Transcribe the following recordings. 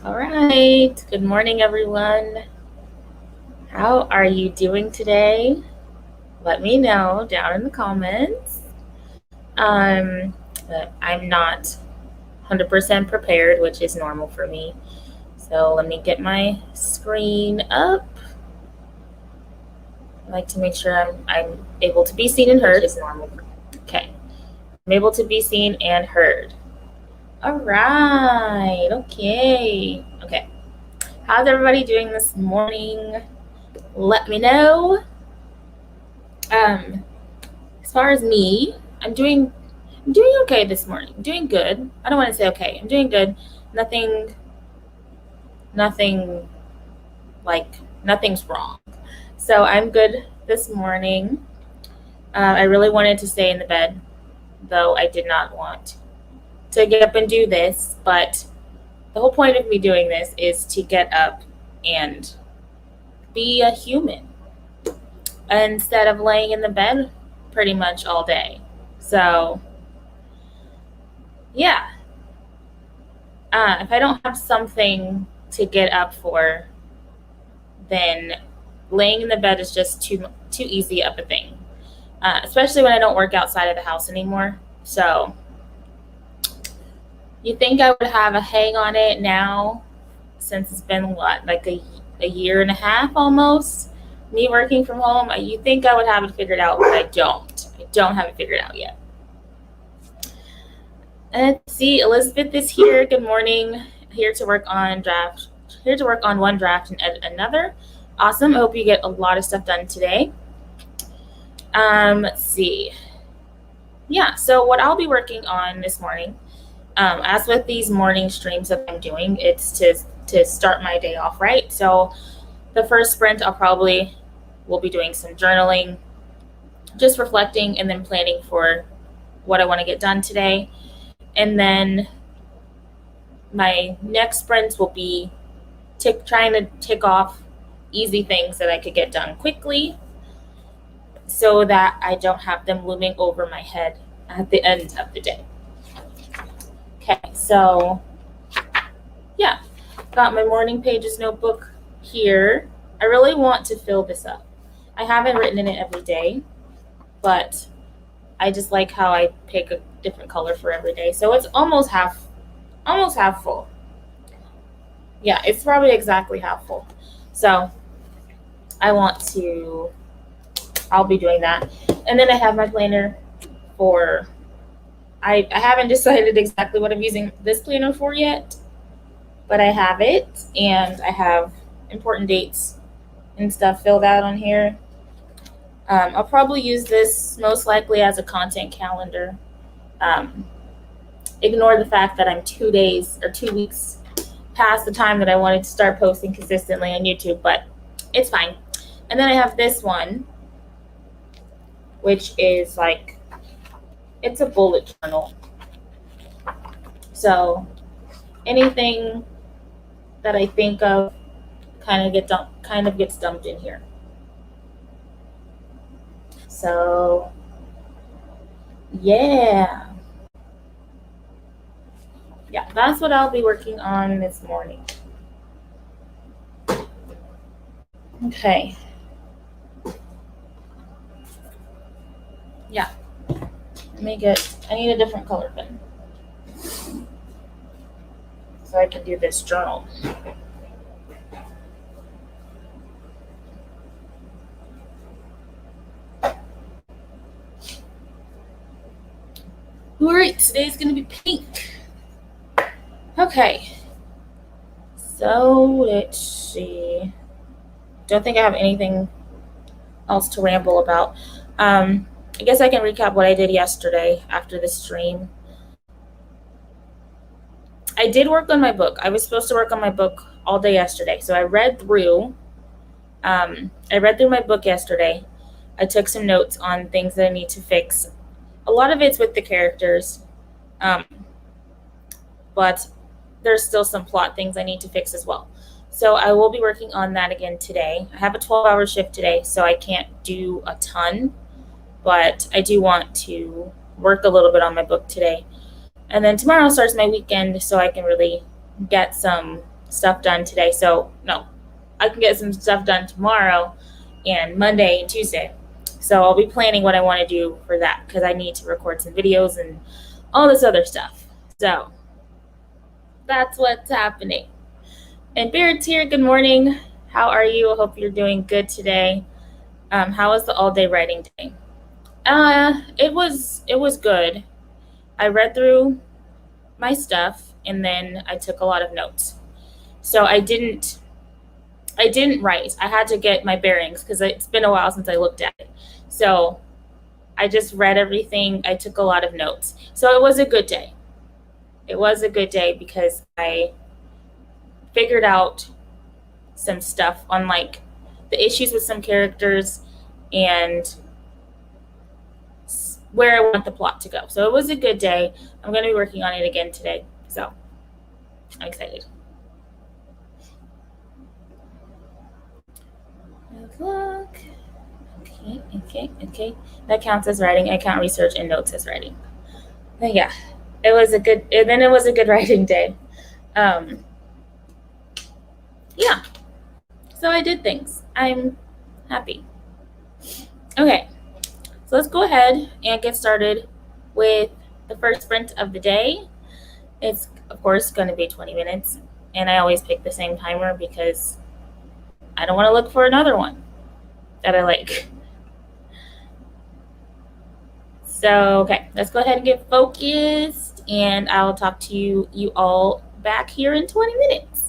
All right. Good morning, everyone. How are you doing today? Let me know down in the comments. I'm not 100% prepared, which is normal for me. So let me get my screen up. I like to make sure I'm able to be seen and heard. Which is normal. Okay. I'm able to be seen and heard. All right. Okay. How's everybody doing this morning? Let me know. As far as me, I'm doing okay this morning. I'm doing good. I don't want to say okay. I'm doing good. Nothing nothing nothing's wrong. So I'm good this morning. I really wanted to stay in the bed, though I did not want to get up and do this, but the whole point of me doing this is to get up and be a human instead of laying in the bed pretty much all day. So, yeah. If I don't have something to get up for, then laying in the bed is just too easy of a thing. Especially when I don't work outside of the house anymore. So you think I would have a hang on it now, since it's been like a year and a half almost, me working from home. You think I would have it figured out, but I don't. I don't have it figured out yet. And let's see, Elizabeth is here. Good morning. Here to work on one draft and edit another. Awesome. I hope you get a lot of stuff done today. Let's see. Yeah, so what I'll be working on this morning, as with these morning streams that I'm doing, it's to start my day off right. So the first sprint, will be doing some journaling, just reflecting and then planning for what I want to get done today. And then my next sprints will be trying to tick off easy things that I could get done quickly, so that I don't have them looming over my head at the end of the day. Okay, so yeah, got my morning pages notebook here. I really want to fill this up. I haven't written in it every day, but I just like how I pick a different color for every day. So it's almost half full. Yeah, it's probably exactly half full. So I'll be doing that. And then I have my planner for, I haven't decided exactly what I'm using this planner for yet, but I have it, and I have important dates and stuff filled out on here. I'll probably use this most likely as a content calendar. Ignore the fact that I'm 2 weeks past the time that I wanted to start posting consistently on YouTube, but it's fine. And then I have this one, which is it's a bullet journal. So anything that I think of kind of gets dumped in here. So yeah, that's what I'll be working on this morning. Okay. Yeah. I need a different color pen so I can do this journal. All right, today's going to be pink. Okay. So let's see. Don't think I have anything else to ramble about. I guess I can recap what I did yesterday after the stream. I did work on my book. I was supposed to work on my book all day yesterday. So I read through my book yesterday. I took some notes on things that I need to fix. A lot of it's with the characters, but there's still some plot things I need to fix as well. So I will be working on that again today. I have a 12-hour shift today, so I can't do a ton, but I do want to work a little bit on my book today. And then tomorrow starts my weekend, so I can really get some stuff done today. So no, I can get some stuff done tomorrow and Monday and Tuesday. So I'll be planning what I want to do for that because I need to record some videos and all this other stuff. So that's what's happening. And Barrett's here. Good morning. How are you? I hope you're doing good today. How was the all day writing day? It was good. I read through my stuff and then I took a lot of notes. So I didn't write. I had to get my bearings because it's been a while since I looked at it. So I just read everything. I took a lot of notes. So it was a good day. It was a good day because I figured out some stuff on like the issues with some characters and where I want the plot to go. So it was a good day. I'm going to be working on it again today. So I'm excited. Good luck. Okay. That counts as writing. I count research and notes as writing. But yeah, it was a good. And then it was a good writing day. Um, yeah. So I did things. I'm happy. Okay, so let's go ahead and get started with the first sprint of the day. It's of course going to be 20 minutes, and I always pick the same timer because I don't want to look for another one that I like. So, okay, let's go ahead and get focused, and I'll talk to you all back here in 20 minutes.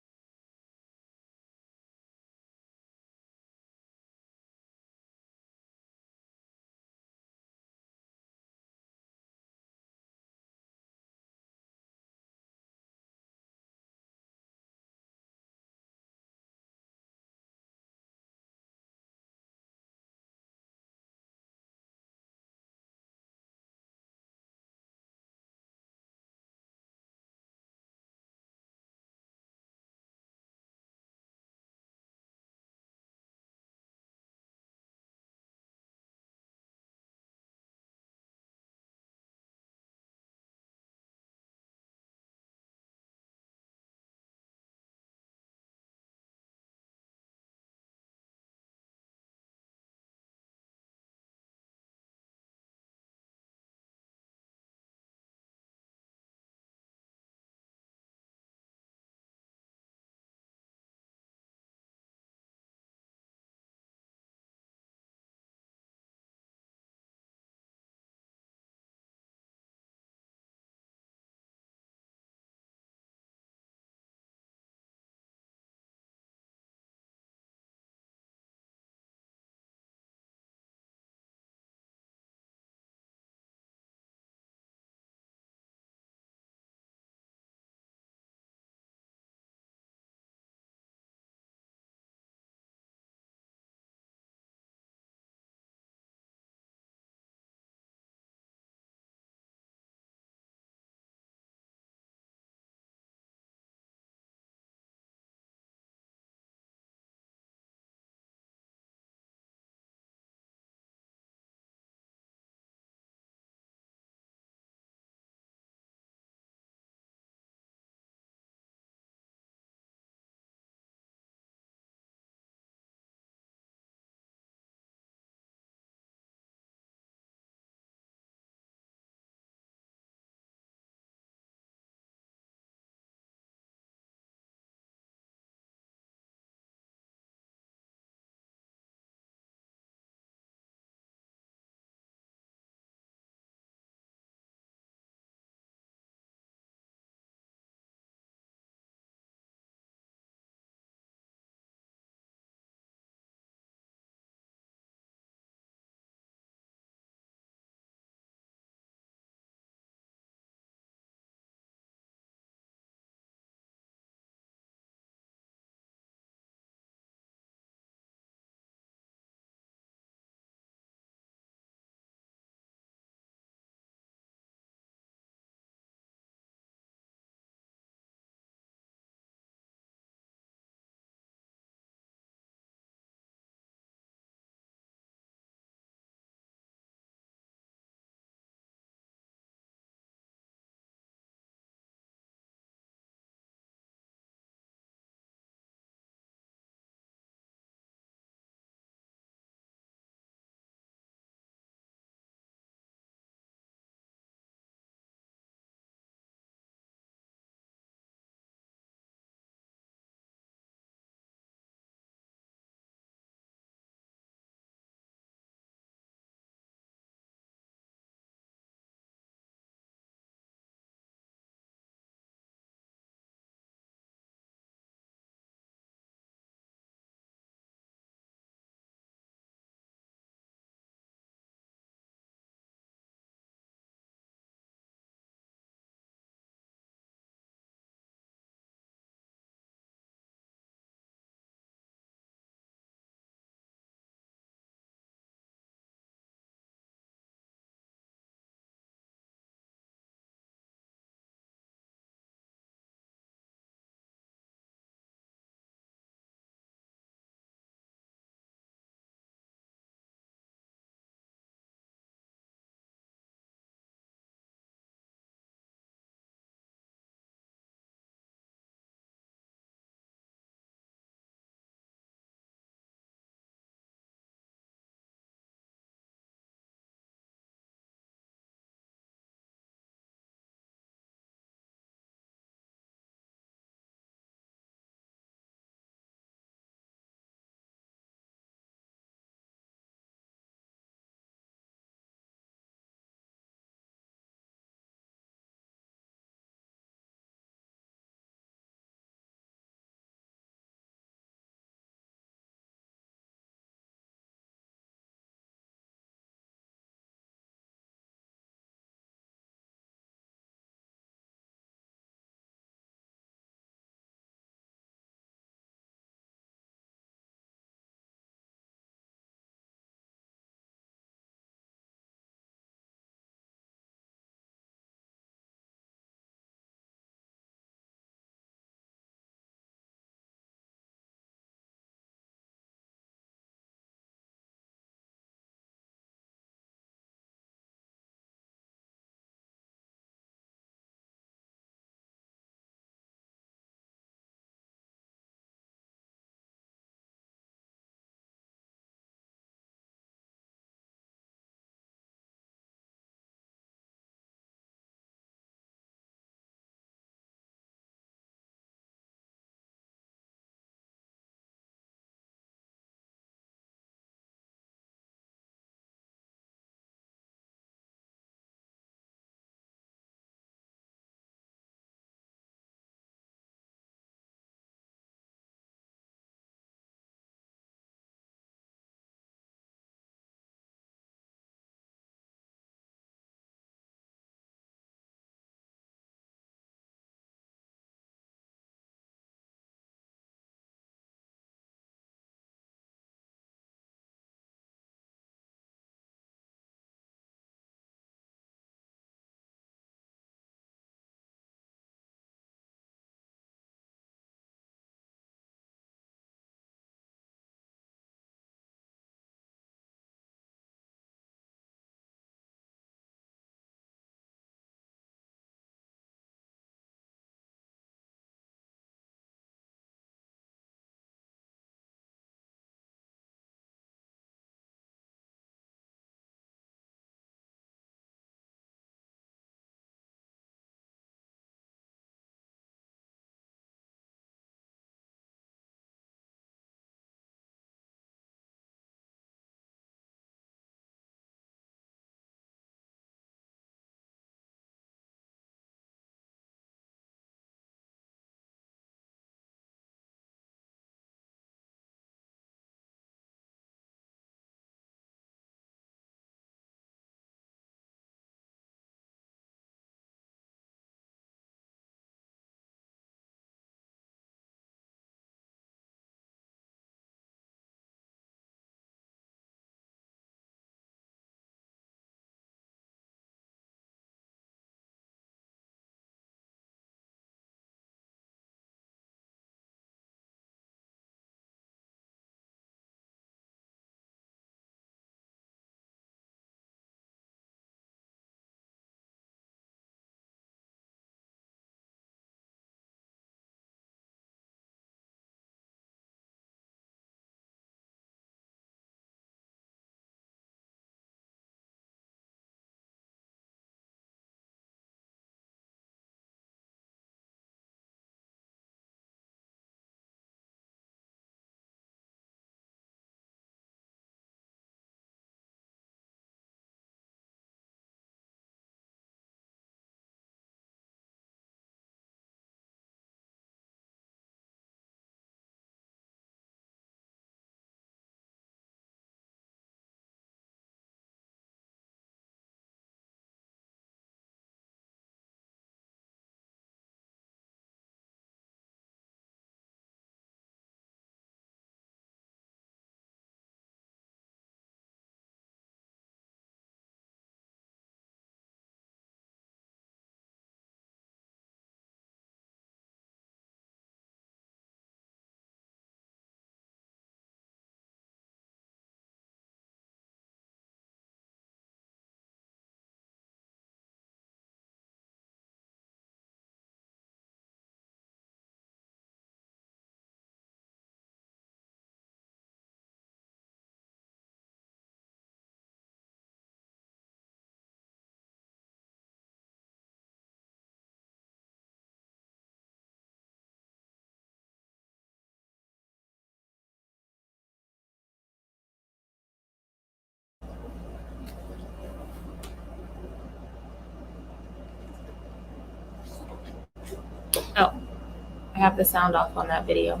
I have the sound off on that video.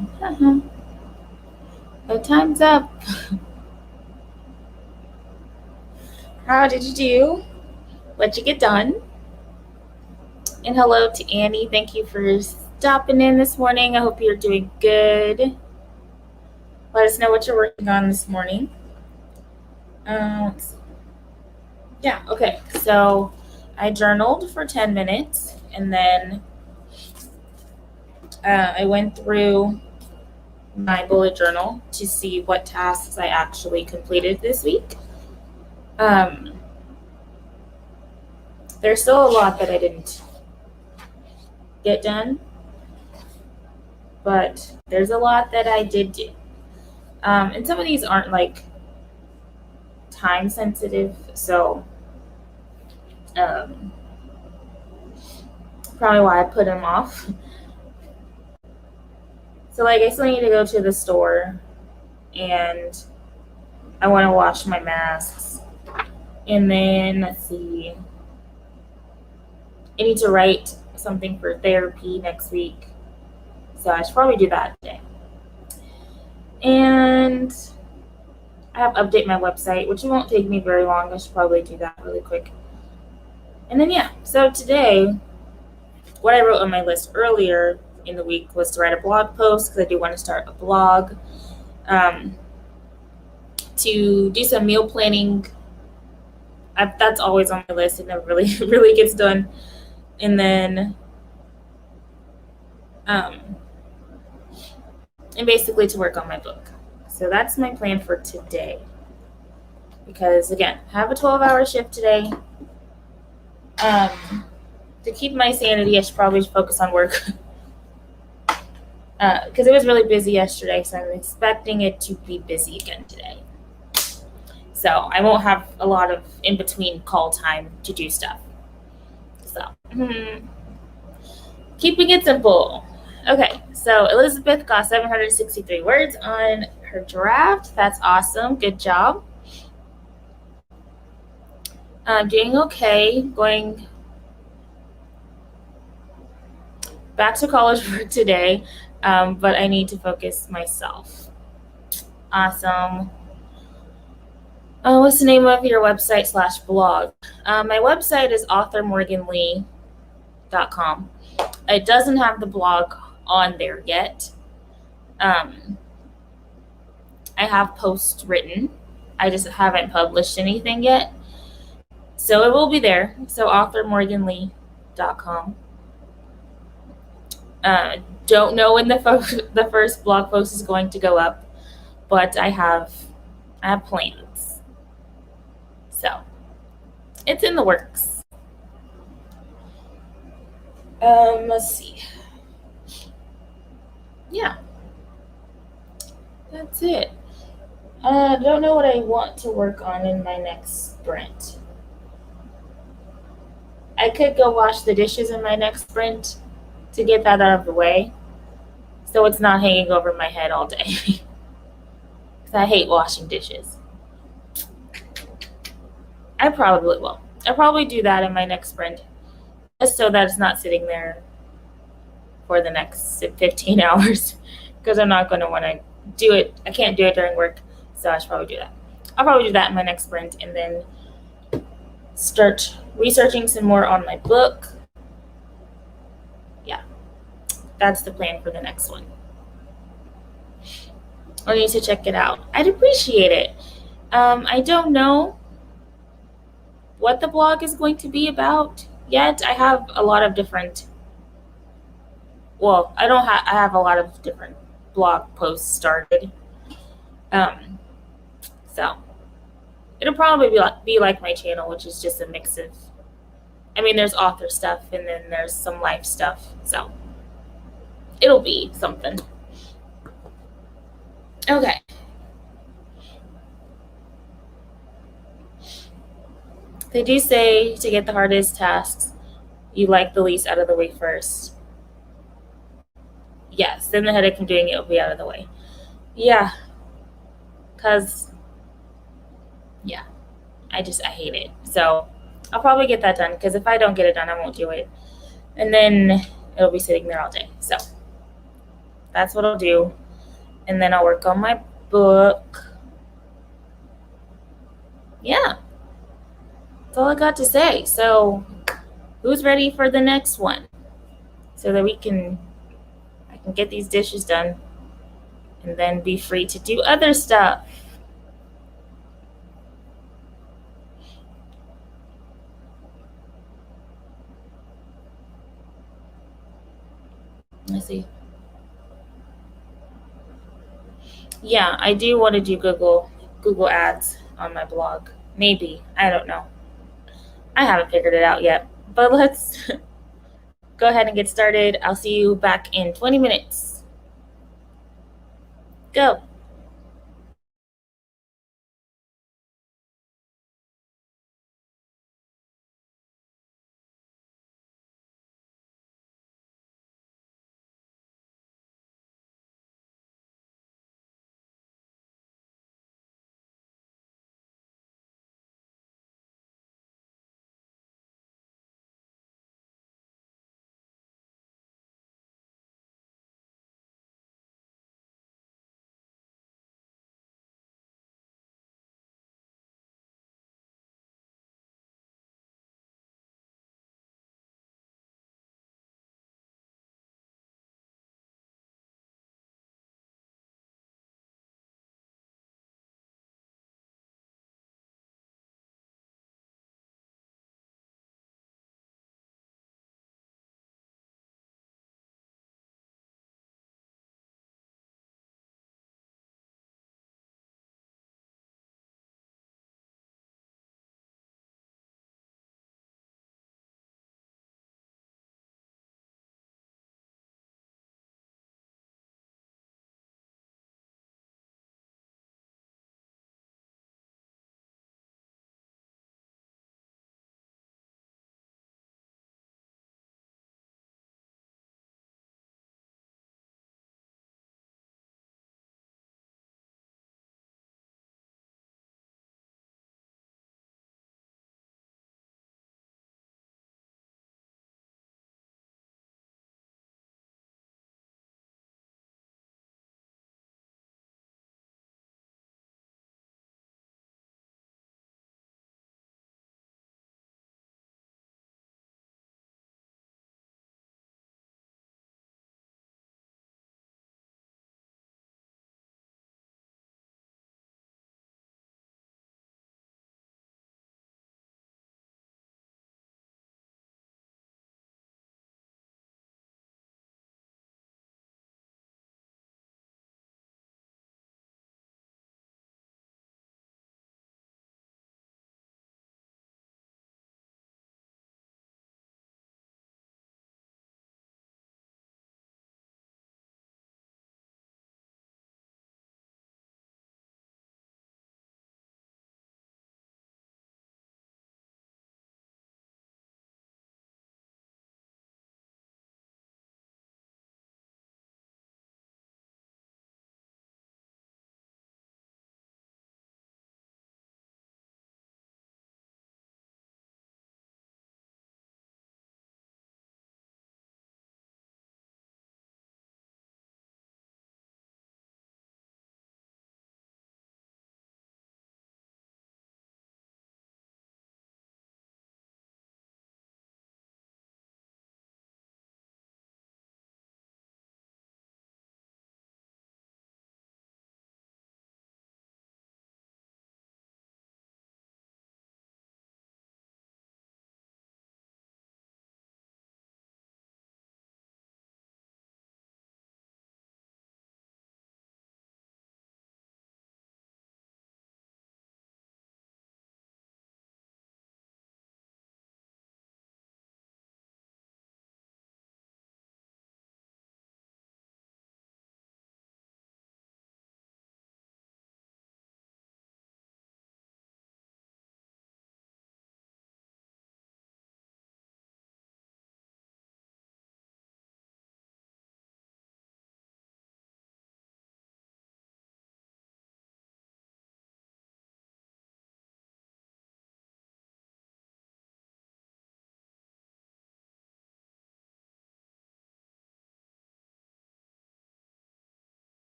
But time's up. How did you do? What'd you get done? And hello to Annie. Thank you for stopping in this morning. I hope you're doing good. Let us know what you're working on this morning. Yeah, okay. So I journaled for 10 minutes and then I went through my bullet journal to see what tasks I actually completed this week. There's still a lot that I didn't get done, but there's a lot that I did do. And some of these aren't like time sensitive, so probably why I put them off. So like I still need to go to the store and I want to wash my masks. And then let's see, I need to write something for therapy next week. So I should probably do that today. And I have to update my website, which won't take me very long. I should probably do that really quick. And then yeah, so today, what I wrote on my list earlier in the week was to write a blog post because I do want to start a blog. To do some meal planning. That's always on my list. It never really gets done. And then, and basically to work on my book. So that's my plan for today. Because again, I have a 12-hour shift today. To keep my sanity, I should probably focus on work. Because it was really busy yesterday, so I'm expecting it to be busy again today. So I won't have a lot of in-between call time to do stuff. So, keeping it simple. Okay, so Elizabeth got 763 words on her draft. That's awesome. Good job. Doing okay. Going back to college for today, but I need to focus myself. Awesome. What's the name of your website / blog? My website is authormorganlee.com. It doesn't have the blog on there yet. I have posts written. I just haven't published anything yet. So it will be there. So authormorganlee.com. Don't know when the first blog post is going to go up, but I have plans. So it's in the works. Let's see. Yeah, that's it. I don't know what I want to work on in my next sprint. I could go wash the dishes in my next sprint to get that out of the way, so it's not hanging over my head all day. Because I hate washing dishes. I probably will. I'll probably do that in my next sprint, just so that it's not sitting there for the next 15 hours, because I'm not going to want to do it. I can't do it during work, so I should probably do that. I'll probably do that in my next sprint, and then start researching some more on my book. Yeah, that's the plan for the next one. I need to check it out. I'd appreciate it. I don't know what the blog is going to be about yet. I have a lot of different, I have a lot of different blog posts started. So it'll probably be like my channel, which is just a mix of, there's author stuff and then there's some life stuff. So it'll be something. Okay. They do say to get the hardest tasks, you like the least out of the way first. Yes, then the headache from doing it will be out of the way. Yeah. Because, yeah, I hate it. So I'll probably get that done, because if I don't get it done, I won't do it. And then it'll be sitting there all day. So That's what I'll do. And then I'll work on my book. Yeah, that's all I got to say. So, who's ready for the next one? So that I can get these dishes done and then be free to do other stuff. Let's see. Yeah, I do want to do Google Ads on my blog. Maybe. I don't know. I haven't figured it out yet. But let's go ahead and get started. I'll see you back in 20 minutes. Go.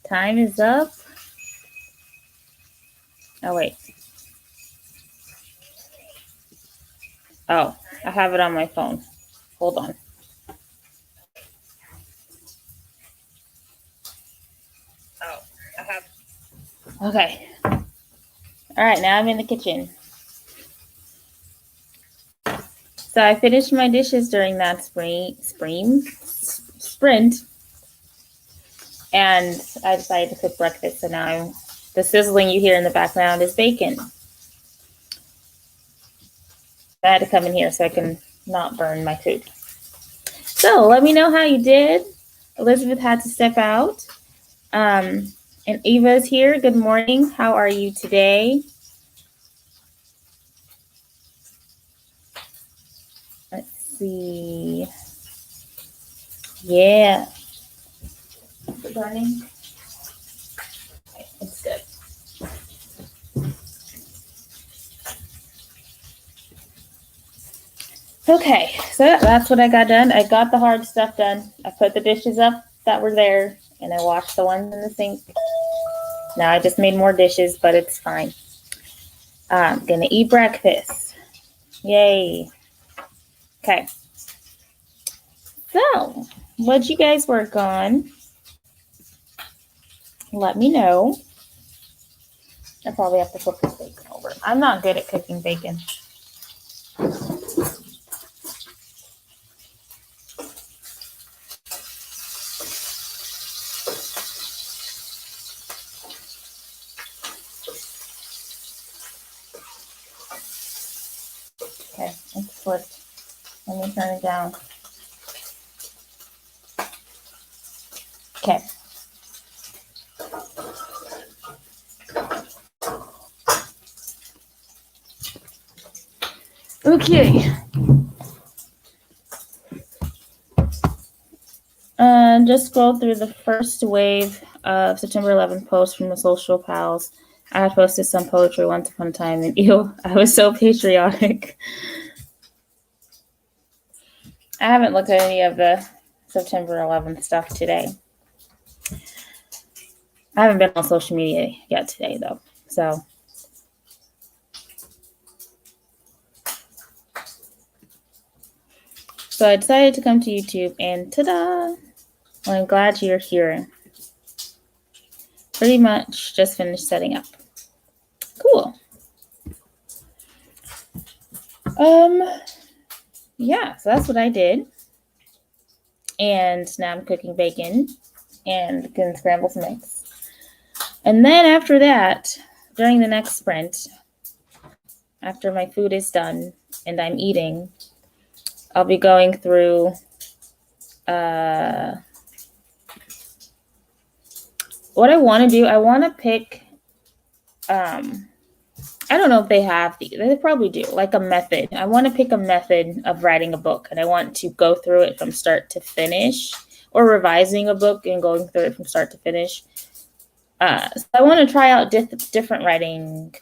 Time is up. Oh, wait. Oh, I have it on my phone. Hold on. Oh, I have. Okay. All right, now I'm in the kitchen. So I finished my dishes during that sprint, and I decided to cook breakfast. So now the sizzling you hear in the background is bacon. I had to come in here so I can not burn my food. So let me know how you did. Elizabeth had to step out. And Eva's here. Good morning. How are you today? Let's see. Yeah. Is it burning? Okay, it's good. Okay, so that's what I got done. I got the hard stuff done. I put the dishes up that were there, and I washed the ones in the sink. Now I just made more dishes, but it's fine. I'm gonna eat breakfast. Yay. Okay. So, what'd you guys work on? Let me know. I probably have to flip this bacon over. I'm not good at cooking bacon. Okay, it's flipped. Let me turn it down. Okay. Okay. Just scroll through the first wave of September 11th posts from the social pals. I had posted some poetry once upon a time, and ew, I was so patriotic. I haven't looked at any of the September 11th stuff today. I haven't been on social media yet today, though. So I decided to come to YouTube, and ta-da! Well, I'm glad you're here. Pretty much just finished setting up. Cool. Yeah, so that's what I did. And now I'm cooking bacon and gonna scramble some eggs. And then after that, during the next sprint, after my food is done and I'm eating, I'll be going through what I want to do. I want to pick, I don't know if they have these. They probably do, like a method. I want to pick a method of writing a book, and I want to go through it from start to finish, or revising a book and going through it from start to finish. So I want to try out different writing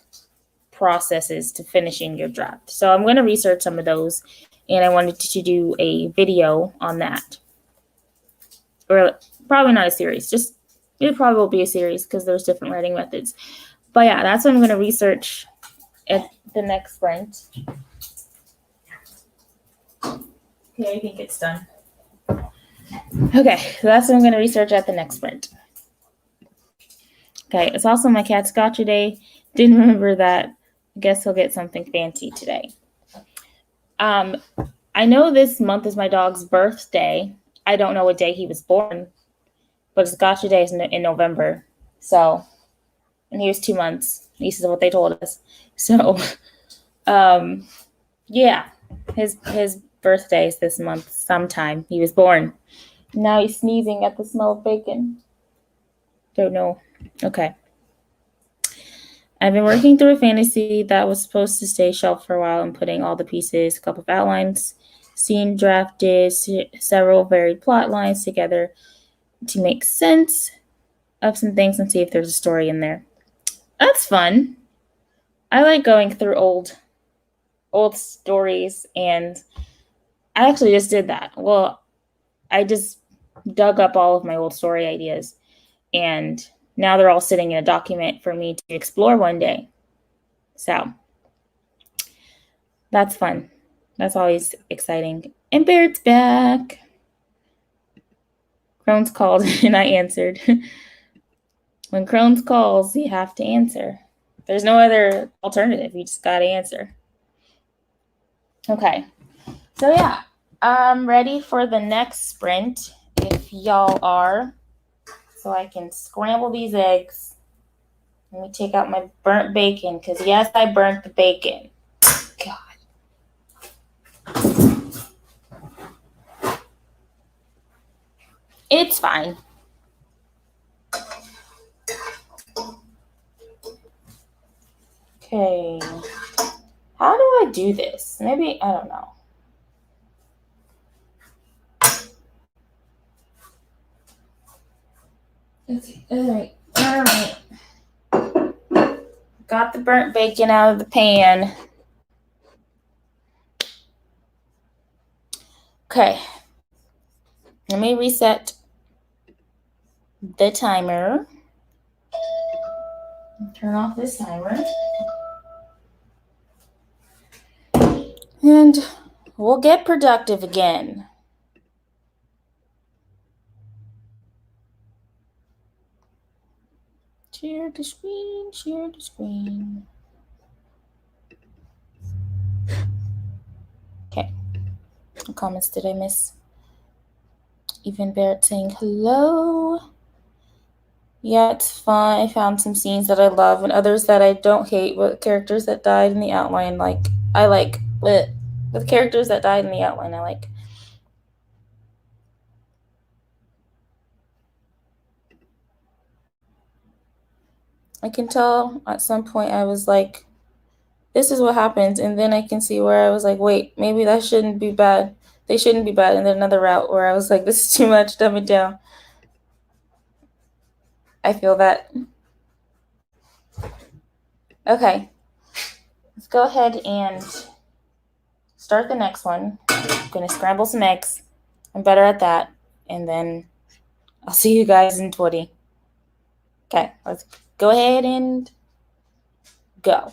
processes to finishing your draft. So I'm going to research some of those, and I wanted to do a video on that. Or probably not a series, just it probably will be a series because there's different writing methods. But yeah, that's what I'm going to research at the next sprint. Okay, I think it's done. Okay, so that's what I'm going to research at the next sprint. Okay, it's also my cat's gotcha day. Didn't remember that. I guess he'll get something fancy today. I know this month is my dog's birthday. I don't know what day he was born, but his gotcha day is in November. So, and he was 2 months. This is what they told us. So, yeah, his birthday is this month sometime. He was born. Now he's sneezing at the smell of bacon. Don't know. Okay. I've been working through a fantasy that was supposed to stay shelved for a while and putting all the pieces, a couple of outlines, scene drafted, several varied plot lines together to make sense of some things and see if there's a story in there. That's fun. I like going through old stories, and I actually just did that. Well, I just dug up all of my old story ideas and now they're all sitting in a document for me to explore one day. So that's fun. That's always exciting. And Barrett's back. Crohn's called and I answered. When Crohn's calls, you have to answer. There's no other alternative. You just got to answer. Okay. So yeah, I'm ready for the next sprint if y'all are. So I can scramble these eggs. Let me take out my burnt bacon because yes, I burnt the bacon. God. It's fine. Okay. How do I do this? Maybe, I don't know. Okay, all right. Got the burnt bacon out of the pan. Okay. Let me reset the timer. Turn off this timer. And we'll get productive again. Share the screen, share the screen. Okay. What comments did I miss? Even Barrett saying hello. Yeah, it's fun. I found some scenes that I love and others that I don't hate, but characters that died in the outline, I like. But the characters that died in the outline, I like. I can tell at some point I was like, this is what happens. And then I can see where I was like, wait, maybe that shouldn't be bad. They shouldn't be bad. And then another route where I was like, this is too much, dumb it down. I feel that. Okay. Let's go ahead and start the next one. I'm going to scramble some eggs. I'm better at that. And then I'll see you guys in 20. Okay, let's go ahead and go.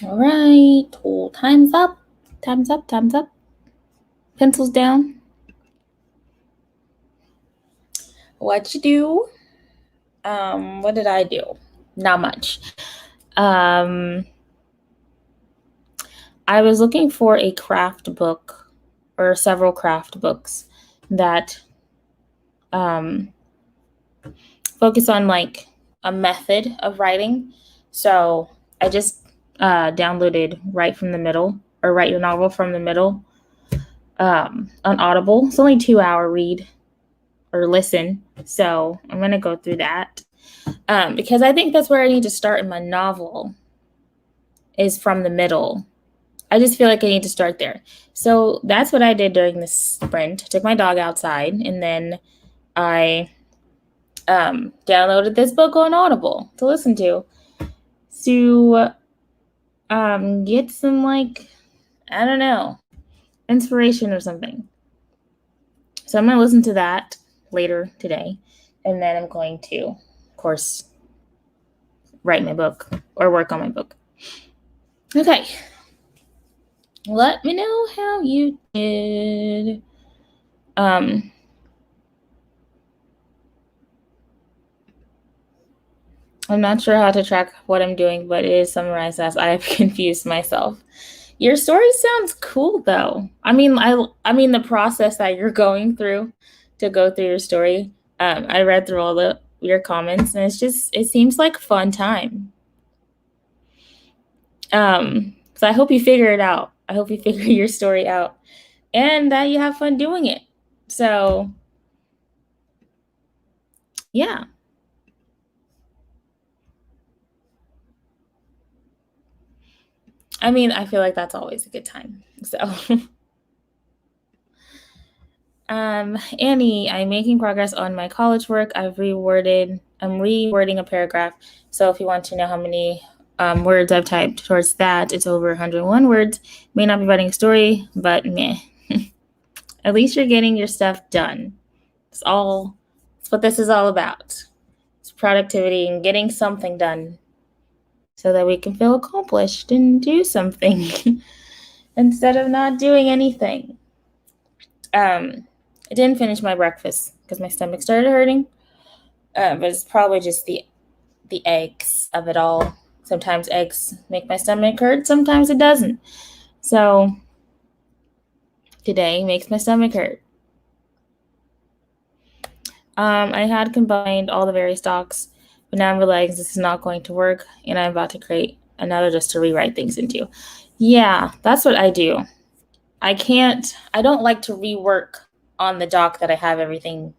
All right. Well, time's up. Time's up. Time's up. Pencils down. What'd you do? What did I do? Not much. I was looking for a craft book or several craft books that focus on like a method of writing. So I just downloaded Write from the Middle or Write Your Novel from the Middle on Audible. It's only a 2-hour read or listen. So I'm going to go through that because I think that's where I need to start in my novel is from the middle. I just feel like I need to start there. So that's what I did during this sprint. Took my dog outside and then I downloaded this book on Audible to listen to get some like, I don't know, inspiration or something. So I'm going to listen to that later today. And then I'm going to, of course, write my book or work on my book. Okay. Let me know how you did. I'm not sure how to track what I'm doing, but it is summarized as I have confused myself. Your story sounds cool, though. I mean, the process that you're going through to go through your story. I read through all your comments, and it seems like a fun time. So I hope you figure it out. I hope you figure your story out, and that you have fun doing it. So, yeah. I mean, I feel like that's always a good time. So, Annie, I'm making progress on my college work. I'm rewording a paragraph. So if you want to know how many words I've typed towards that, it's over 101 words. May not be writing a story, but meh. At least you're getting your stuff done. That's what this is all about. It's productivity and getting something done so that we can feel accomplished and do something instead of not doing anything. I didn't finish my breakfast because my stomach started hurting, but it's probably just the eggs of it all. Sometimes eggs make my stomach hurt, sometimes it doesn't. So today makes my stomach hurt. I had combined all the various docs, but now I'm realizing this is not going to work, and I'm about to create another just to rewrite things into. Yeah, that's what I do. I don't like to rework on the doc that I have everything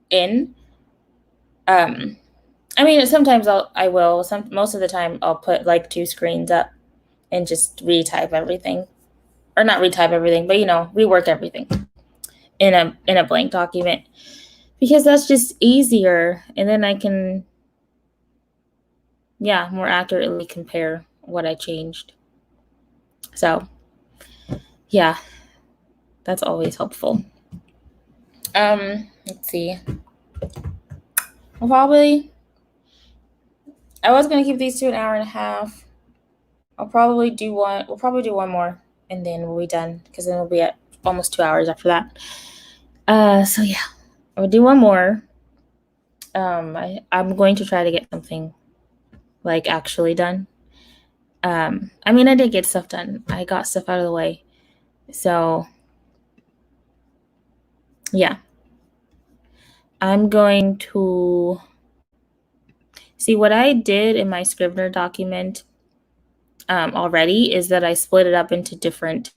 in. I mean, sometimes I will. Most of the time, I'll put like 2 screens up and just retype everything, or not retype everything, but rework everything in a blank document because that's just easier, and then I can, more accurately compare what I changed. So, yeah, that's always helpful. Let's see. I was going to keep these to an hour and a half. We'll probably do one more and then we'll be done because then we'll be at almost 2 hours after that. So yeah, I will do one more. I'm going to try to get something like actually done. I mean, I did get stuff done. I got stuff out of the way. So yeah, I'm going to see what I did in my Scrivener document already is that I split it up into different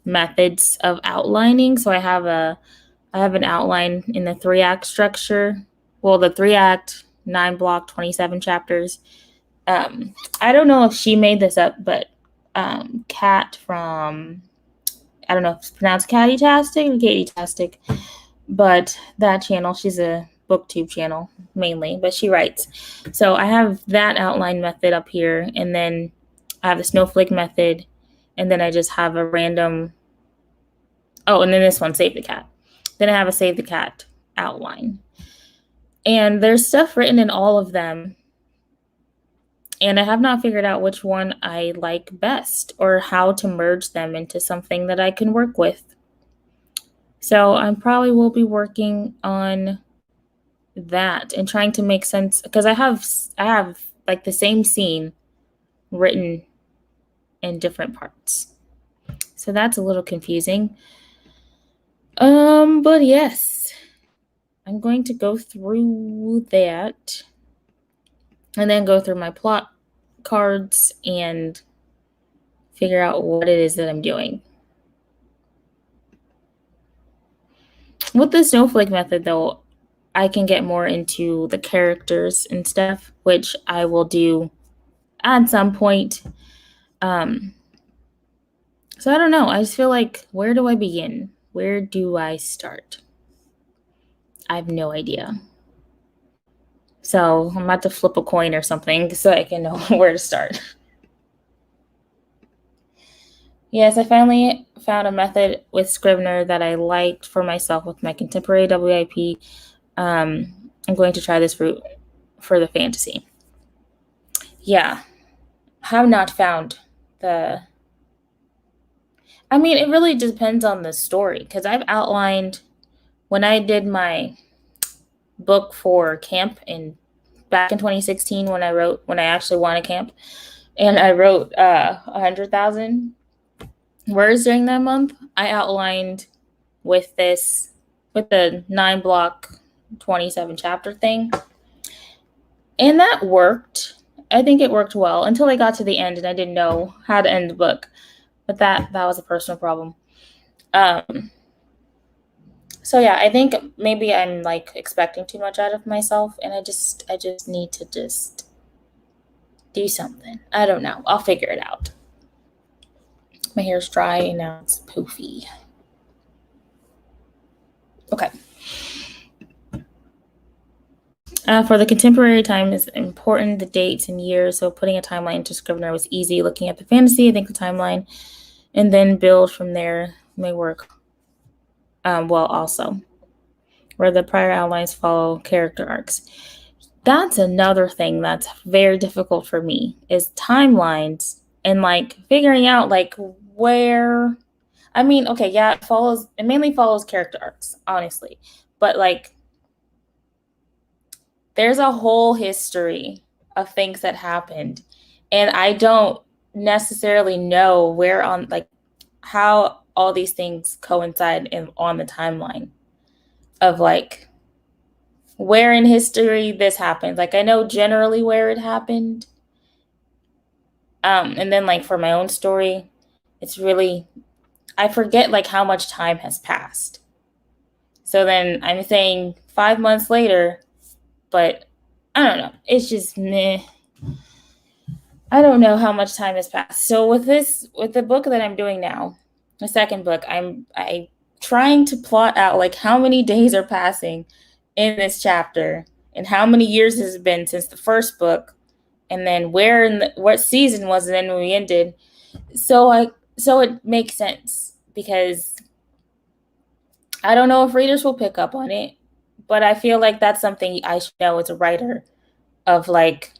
methods of outlining. So I have an outline in the 3-act structure. Well, the 3-act, 9-block, 27 chapters. I don't know if she made this up, but Kat from, I don't know if it's pronounced Catty-tastic or Katie-tastic, but that channel, she's a booktube channel mainly, but she writes. So I have that outline method up here, and then I have the snowflake method, and then I just have a random, and then this one, save the cat. Then I have a save the cat outline. And there's stuff written in all of them. And I have not figured out which one I like best or how to merge them into something that I can work with. So I probably will be working on that and trying to make sense, because I have like the same scene written in different parts. So that's a little confusing. But yes, I'm going to go through that and then go through my plot cards and figure out what it is that I'm doing. With the snowflake method, though, I can get more into the characters and stuff, which I will do at some point. So I don't know. I just feel like, where do I begin? Where do I start? I have no idea. So I'm about to flip a coin or something so I can know where to start. Yes, I finally found a method with Scrivener that I liked for myself with my contemporary WIP. I'm going to try this route for the fantasy. Yeah, have not found the. I mean, it really depends on the story, because I've outlined when I did my book for camp back in 2016 when I actually wanted camp, and I wrote 100,000 words during that month. I outlined with the 9 block 27 chapter thing, and that worked. I think it worked well until I got to the end and I didn't know how to end the book, but that was a personal problem. So yeah, I think maybe I'm like expecting too much out of myself, and I just need to just do something. I don't know. I'll figure it out. My hair's dry and now it's poofy. Okay. For the contemporary time is important, the dates and years. So putting a timeline to Scrivener was easy. Looking at the fantasy, I think the timeline, and then build from there may work well also, where the prior outlines follow character arcs. That's another thing that's very difficult for me, is timelines and like figuring out like where. I mean, okay, yeah, it mainly follows character arcs, honestly, but like there's a whole history of things that happened, and I don't necessarily know where on like how all these things coincide on the timeline of like where in history this happened. Like I know generally where it happened. And then like for my own story, it's really, I forget like how much time has passed. So then I'm saying 5 months later, but I don't know. It's just meh. I don't know how much time has passed. So with the book that I'm doing now, the second book, I'm trying to plot out like how many days are passing in this chapter and how many years has it been since the first book, and then what season was it in when we ended. So it makes sense, because I don't know if readers will pick up on it, but I feel like that's something I should know as a writer of like,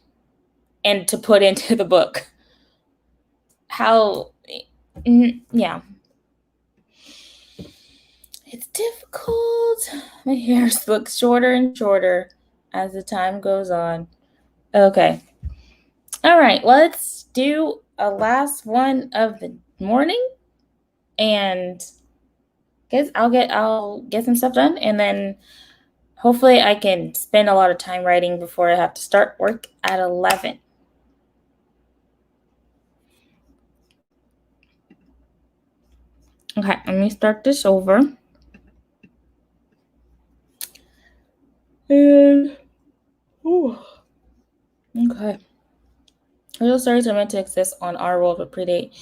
and to put into the book. Yeah. It's difficult. My hair looks shorter and shorter as the time goes on. Okay. All right, let's do a last one of the morning, and guess I'll get some stuff done, and then hopefully I can spend a lot of time writing before I have to start work at 11. Okay, let me start this over. And okay. Real stories are meant to exist on our world but predate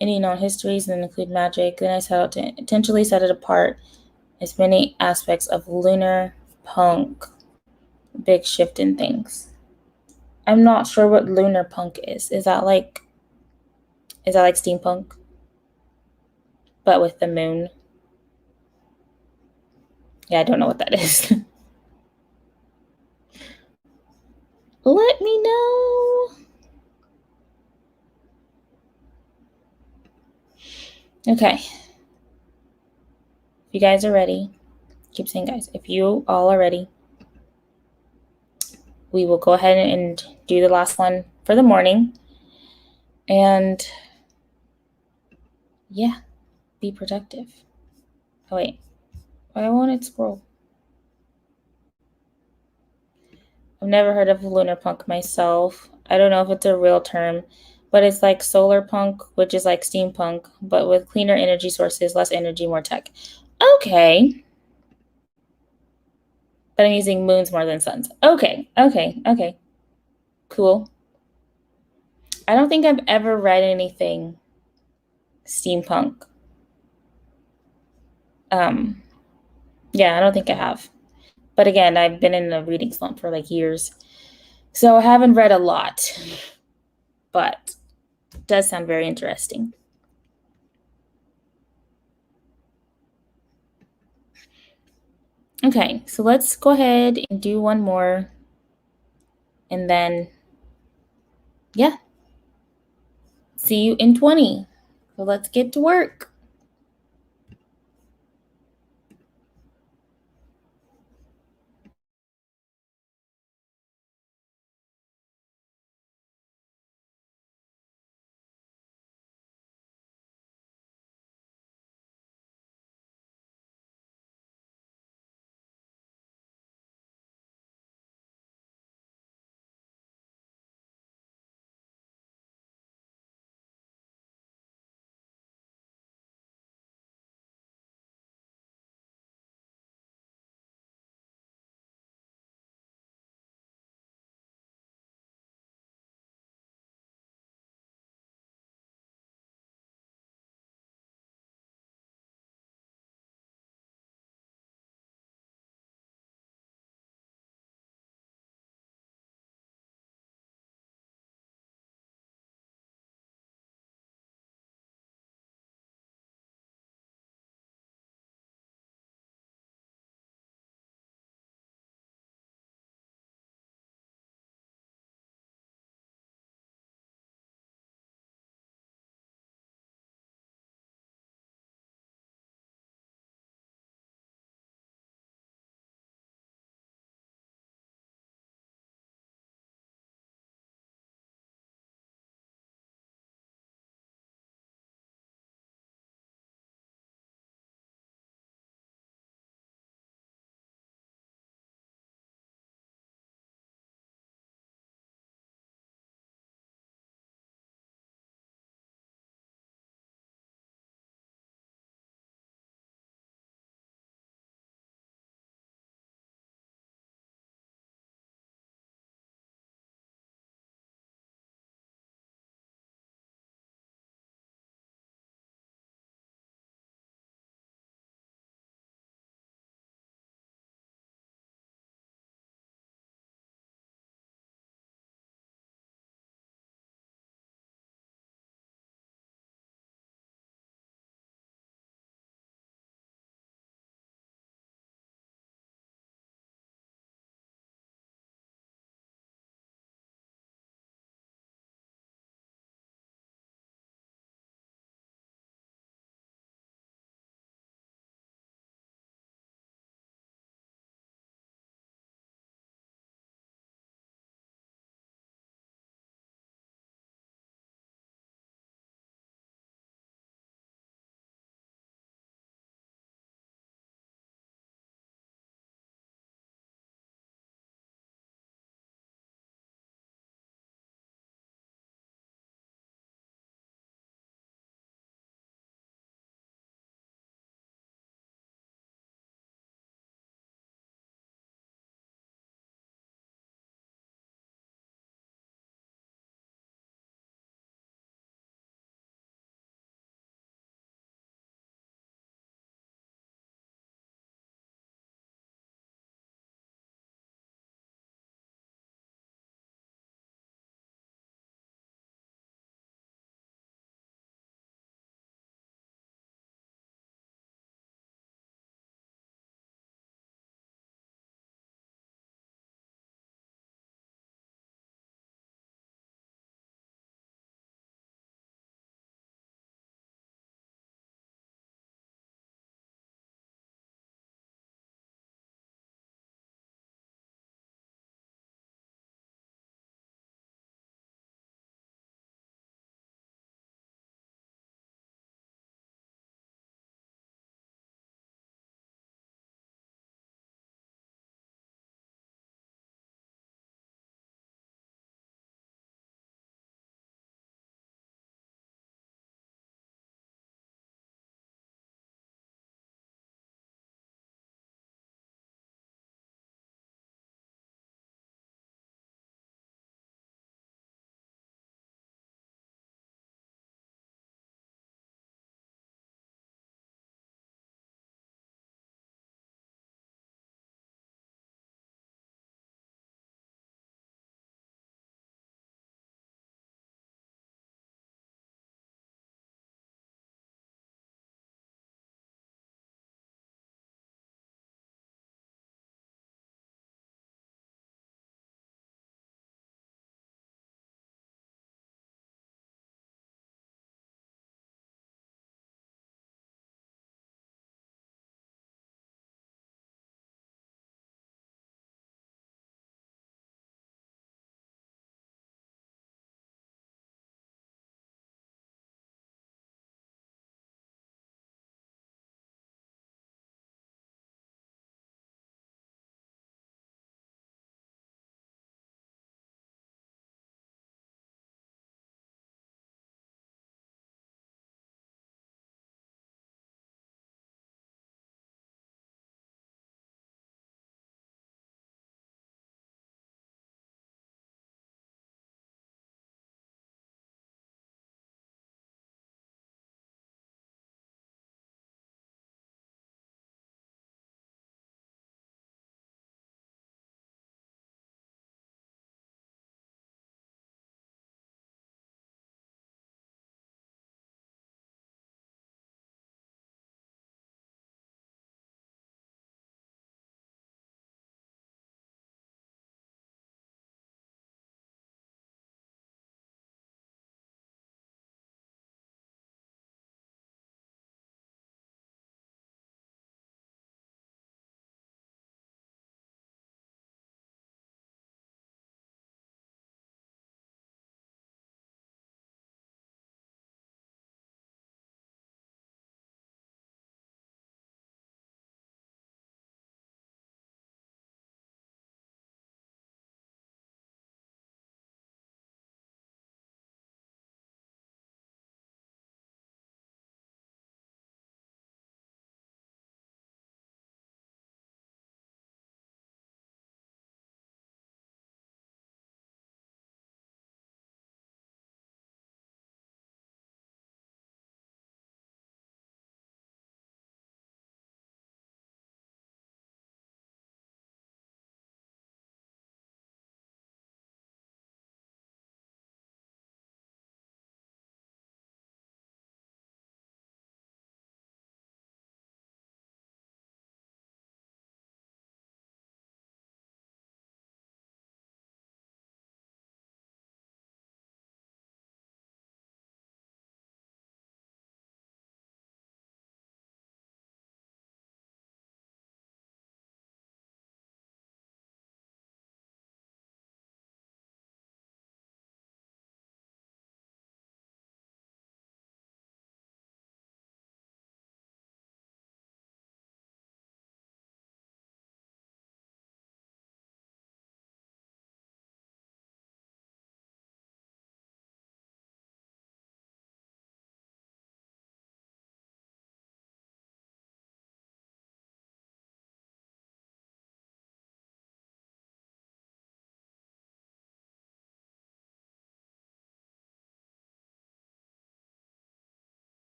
any known histories and include magic. Then I set out to intentionally set it apart as many aspects of lunar punk, big shift in things. I'm not sure what lunar punk is. Is that like steampunk? But with the moon? Yeah, I don't know what that is. Let me know. Okay. If you guys are ready, keep saying guys. If you all are ready, we will go ahead and do the last one for the morning. And yeah, be productive. Oh, wait. Why won't it scroll? I've never heard of lunar punk myself. I don't know if it's a real term, but it's like solar punk, which is like steampunk, but with cleaner energy sources, less energy, more tech. Okay. But I'm using moons more than suns. Okay. Cool. I don't think I've ever read anything steampunk. Yeah, I don't think I have. But again, I've been in a reading slump for like years. So I haven't read a lot, but it does sound very interesting. Okay, so let's go ahead and do one more. And then, yeah, see you in 20. So let's get to work.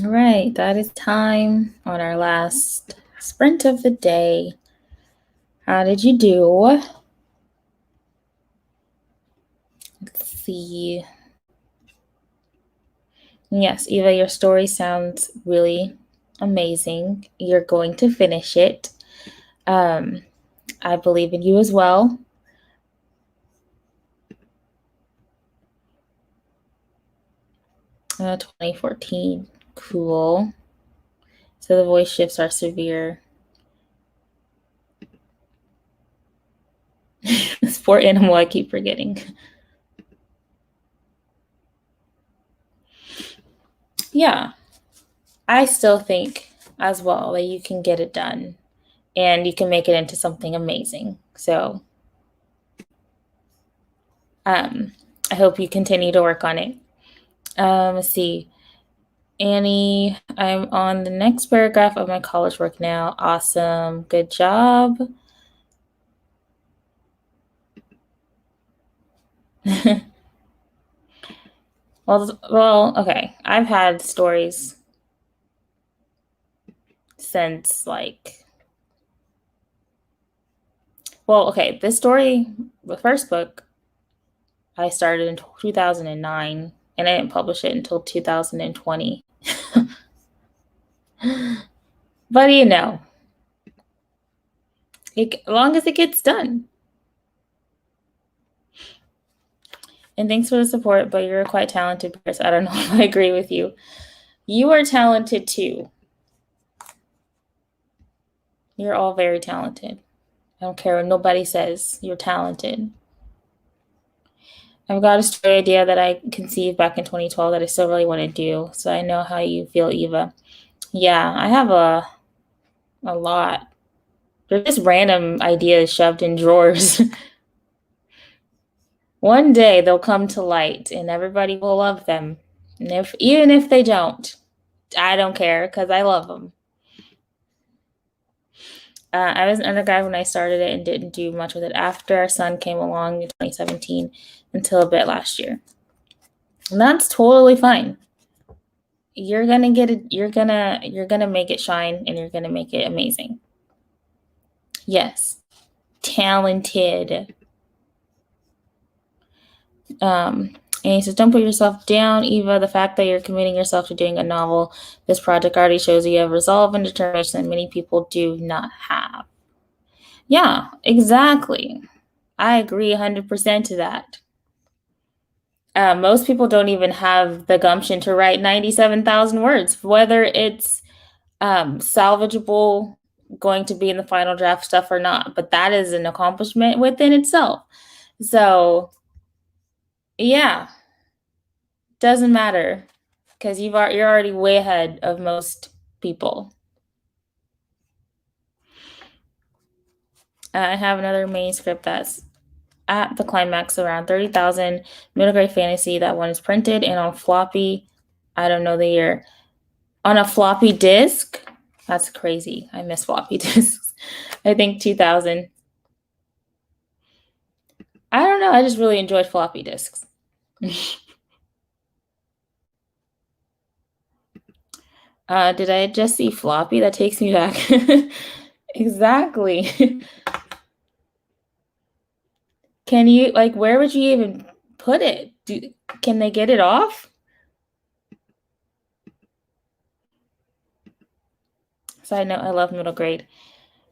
All right, that is time on our last sprint of the day. How did you do? Let's see. Yes, Eva, your story sounds really amazing. You're going to finish it. I believe in you as well. 2014. Cool. So the voice shifts are severe. This poor animal, I keep forgetting. Yeah, I still think as well that you can get it done and you can make it into something amazing. So I hope you continue to work on it. Let's see. Annie, I'm on the next paragraph of my college work now. Awesome. Good job. Well, okay. I've had stories since okay, this story, the first book, I started in 2009 and I didn't publish it until 2020. But as long as it gets done. And thanks for the support, but you're a quite talented person. I don't know if I agree with you. You are talented too. You're all very talented. I don't care what nobody says. You're talented. I've got a story idea that I conceived back in 2012 that I still really want to do. So I know how you feel, Eva. Yeah, I have a lot. They're just random ideas shoved in drawers. One day they'll come to light and everybody will love them. And even if they don't, I don't care because I love them. I was an undergrad when I started it and didn't do much with it after our son came along in 2017 until a bit last year. And that's totally fine. You're gonna get it. You're gonna make it shine, and you're gonna make it amazing. Yes, talented. And he says, don't put yourself down, Eva. The fact that you're committing yourself to doing a novel, this project already shows you have resolve and determination that many people do not have. Yeah, exactly. I agree 100% to that. Most people don't even have the gumption to write 97,000 words, whether it's salvageable, going to be in the final draft stuff or not. But that is an accomplishment within itself. So, yeah, doesn't matter because you're already way ahead of most people. I have another manuscript that's at the climax around 30,000 middle grade fantasy. That one is printed and on floppy. I don't know the year. On a floppy disk. That's crazy. I miss floppy disks. I think 2000. I don't know. I just really enjoyed floppy disks. Did I just see floppy? That takes me back. Exactly. Can you, where would you even put it? Can they get it off? Side note, I love middle grade.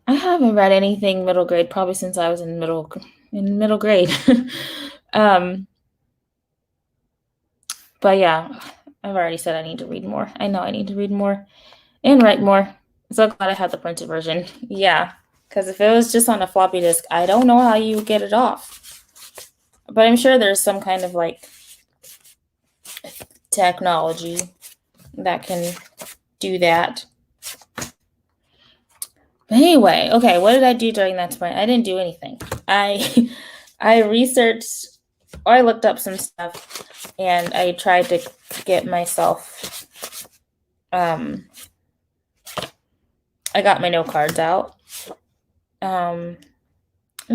I haven't read anything middle grade probably since I was in middle grade. But yeah, I've already said I need to read more. I know I need to read more and write more. I'm so glad I have the printed version. Yeah, because if it was just on a floppy disk, I don't know how you get it off. But I'm sure there's some kind of technology that can do that. Anyway, okay, what did I do during that sprint? I didn't do anything. I researched, or I looked up some stuff, and I tried to get myself, I got my note cards out. I'm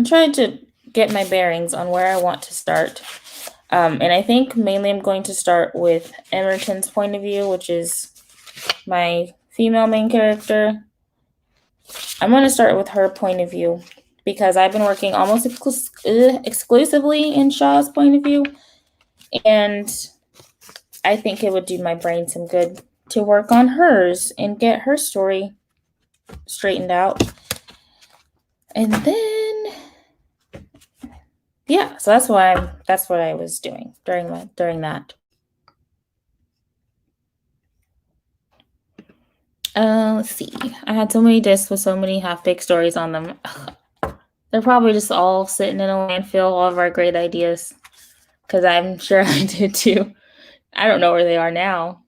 trying to get my bearings on where I want to start. And I think mainly I'm going to start with Emerton's point of view, which is my female main character. I'm going to start with her point of view because I've been working almost exclusively in Shaw's point of view, and I think it would do my brain some good to work on hers and get her story straightened out. And then, yeah, so that's what I was doing during that. Let's see. I had so many discs with so many half-baked stories on them. They're probably just all sitting in a landfill, all of our great ideas, because I'm sure I did too. I don't know where they are now.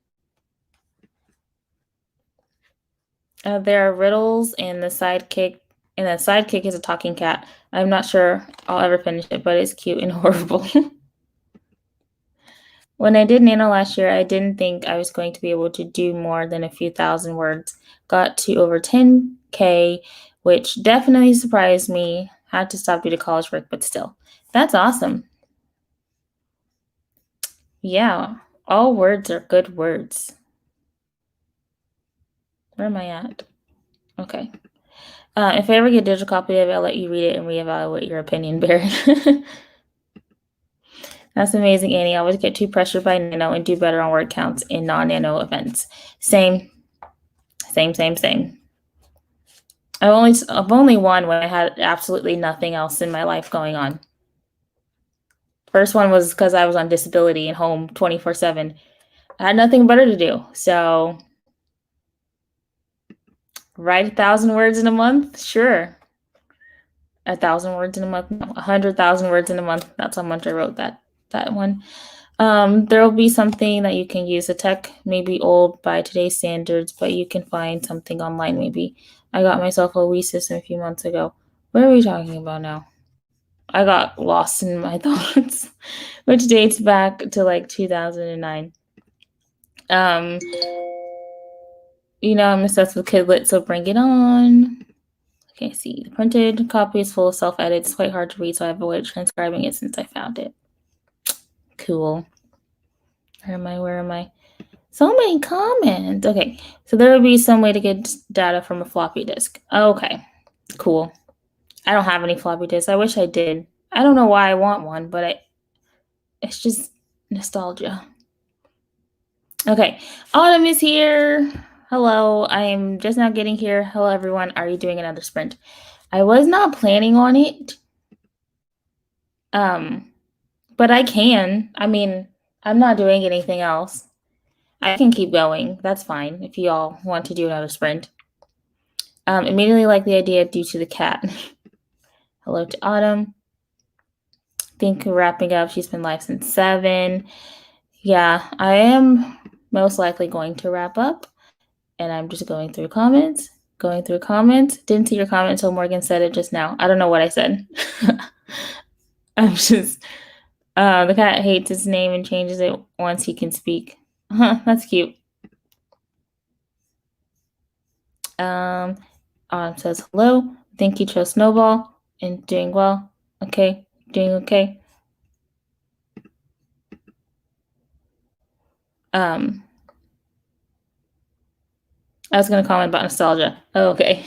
There are riddles and the sidekick is a talking cat. I'm not sure I'll ever finish it, but it's cute and horrible. When I did Nano last year, I didn't think I was going to be able to do more than a few thousand words. Got to over 10K, which definitely surprised me. Had to stop due to college work, but still. That's awesome. Yeah, all words are good words. Where am I at? Okay. If I ever get a digital copy of it, I'll let you read it and reevaluate your opinion, Barry. That's amazing, Annie. I always get too pressured by Nano and do better on word counts in non-Nano events. Same. I've only won when I had absolutely nothing else in my life going on. First one was because I was on disability and home 24/7. I had nothing better to do. So write 1,000 words in a month? Sure. 1,000 words in a month? No, 100,000 words in a month. That's how much I wrote that one. There will be something that you can use. The tech may be old by today's standards, but you can find something online maybe. I got myself a Wii system a few months ago. What are we talking about now? I got lost in my thoughts, which dates back to like 2009. I'm obsessed with Kidlit, so bring it on. Okay, see, the printed copy is full of self-edits. It's quite hard to read, so I've avoided transcribing it since I found it. Cool. Where am I? So many comments. Okay, so there would be some way to get data from a floppy disk. Okay, cool. I don't have any floppy disks. I wish I did. I don't know why I want one, but it's just nostalgia. Okay, autumn is here. Hello, I am just now getting here. Hello, everyone. Are you doing another sprint? I was not planning on it. But I can. I mean, I'm not doing anything else. I can keep going. That's fine if you all want to do another sprint. Immediately like the idea due to the cat. Hello to Autumn. Think we're wrapping up. She's been live since 7. Yeah, I am most likely going to wrap up. And I'm just going through comments. Didn't see your comment until Morgan said it just now. I don't know what I said. I'm just... the cat hates his name and changes it once he can speak. That's cute. Autumn says hello. Think you chose Snowball and doing well. Okay, doing okay. I was gonna comment about nostalgia. Oh, okay.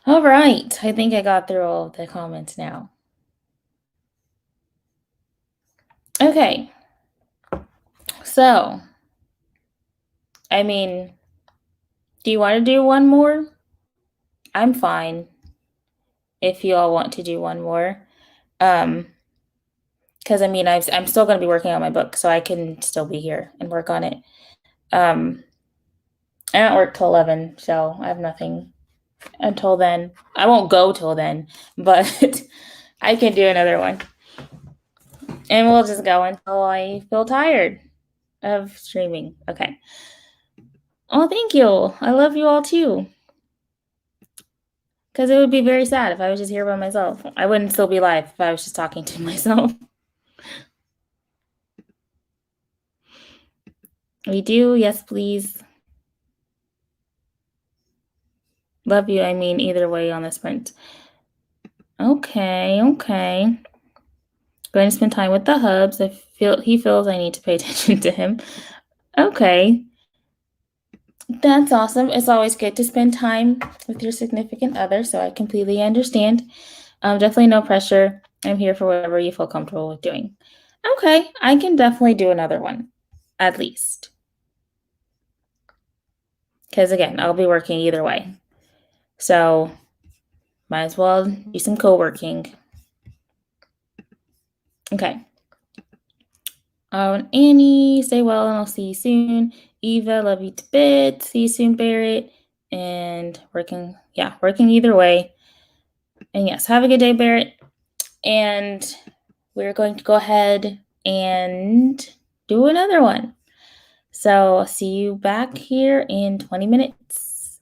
All right. I think I got through all of the comments now. Okay. So, I mean, do you want to do one more? I'm fine if you all want to do one more. Because I mean, I'm still going to be working on my book, so I can still be here and work on it. I don't work till 11, so I have nothing until then. I won't go till then, but I can do another one. And we'll just go until I feel tired of streaming. Okay. Oh, thank you. I love you all too. Because it would be very sad if I was just here by myself. I wouldn't still be live if I was just talking to myself. We do? Yes, please. Love you, I mean, either way on the sprint. Okay. Going to spend time with the hubs. He feels I need to pay attention to him. Okay. That's awesome. It's always good to spend time with your significant other, so I completely understand. Definitely no pressure. I'm here for whatever you feel comfortable with doing. Okay, I can definitely do another one, at least. Because again, I'll be working either way. So might as well do some co-working. Okay. Annie, stay well and I'll see you soon. Eva, love you to bits. See you soon, Barrett. And working either way. And yes, have a good day, Barrett. And we're going to go ahead and do another one. So I'll see you back here in 20 minutes.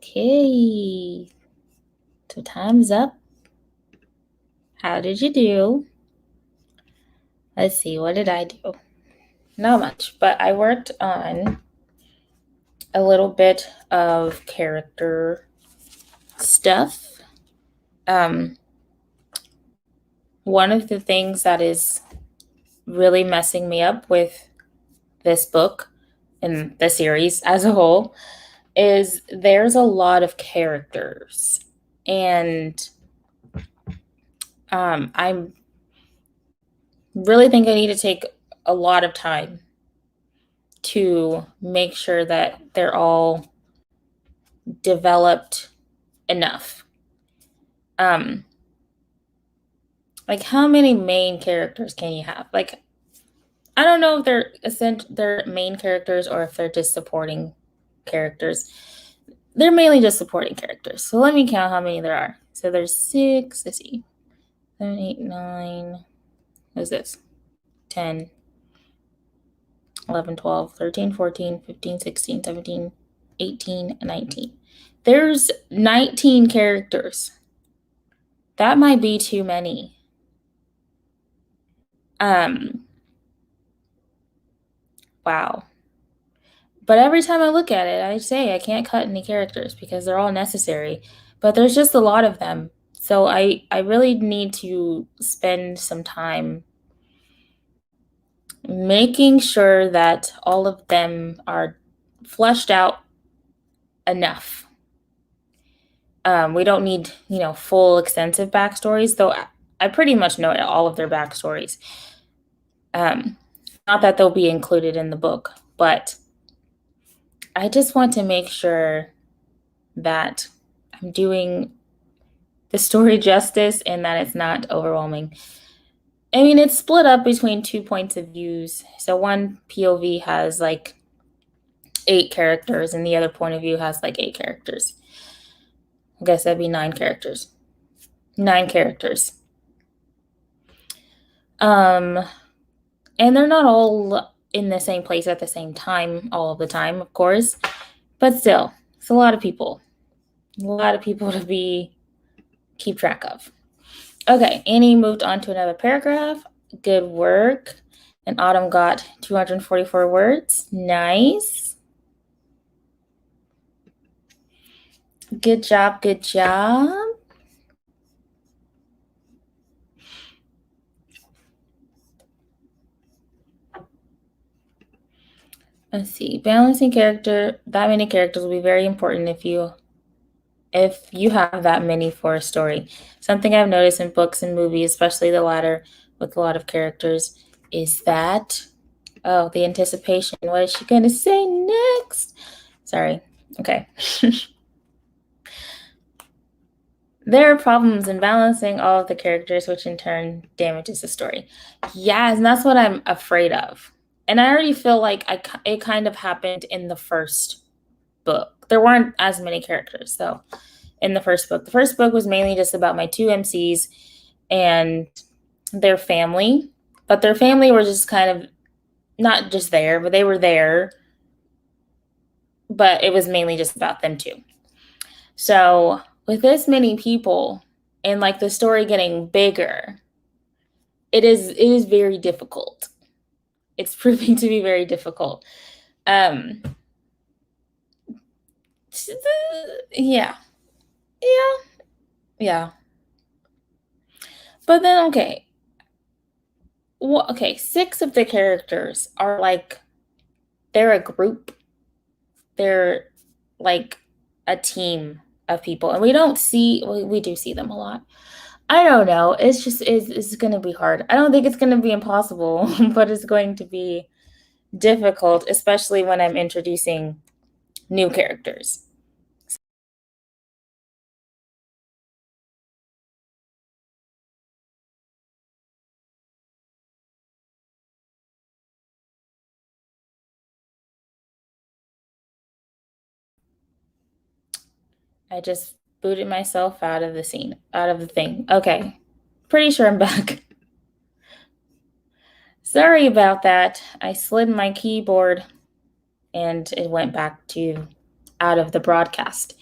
Okay. So time's up. How did you do? Let's see, what did I do? Not much, but I worked on a little bit of character stuff. One of the things that is really messing me up with this book and the series as a whole is there's a lot of characters. And I really think I need to take a lot of time to make sure that they're all developed enough. Like how many main characters can you have? Like I don't know if they're main characters or if they're just supporting characters. They're mainly just supporting characters. So let me count how many there are. So there's 6, let's see. 7, 8, 9. What is this? 10, 11, 12, 13, 14, 15, 16, 17, 18, 19. There's 19 characters. That might be too many. Wow. But every time I look at it, I say I can't cut any characters because they're all necessary. But there's just a lot of them. So I really need to spend some time making sure that all of them are fleshed out enough. We don't need, full extensive backstories, though I pretty much know all of their backstories. Not that they'll be included in the book, but I just want to make sure that I'm doing the story justice and that it's not overwhelming. I mean, it's split up between 2 points of views. So one POV has like 8 characters and the other point of view has like 8 characters. I guess that'd be 9 characters. 9 characters. And they're not all in the same place at the same time all of the time, of course. But still, it's a lot of people. A lot of people to keep track of. Okay, Annie moved on to another paragraph. Good work. And Autumn got 244 words. Nice. Good job, good job. Let's see. Balancing that many characters will be very important if you have that many for a story. Something I've noticed in books and movies, especially the latter with a lot of characters, is that, the anticipation. What is she going to say next? Sorry. Okay. There are problems in balancing all of the characters, which in turn damages the story. Yes, and that's what I'm afraid of. And I already feel like it kind of happened in the first book. There weren't as many characters, so in the first book. The first book was mainly just about my 2 MCs and their family. But their family were just kind of not just there, but they were there. But it was mainly just about them too. So with this many people and like the story getting bigger, it is very difficult. It's proving to be very difficult. Yeah. But then, okay. Well, okay, 6 of the characters are like, they're a group. They're like a team of people. And we do see them a lot. I don't know. It's going to be hard. I don't think it's going to be impossible, but it's going to be difficult, especially when I'm introducing new characters. I just booted myself out of the thing. Okay. Pretty sure I'm back. Sorry about that. I slid my keyboard and it went back to out of the broadcast.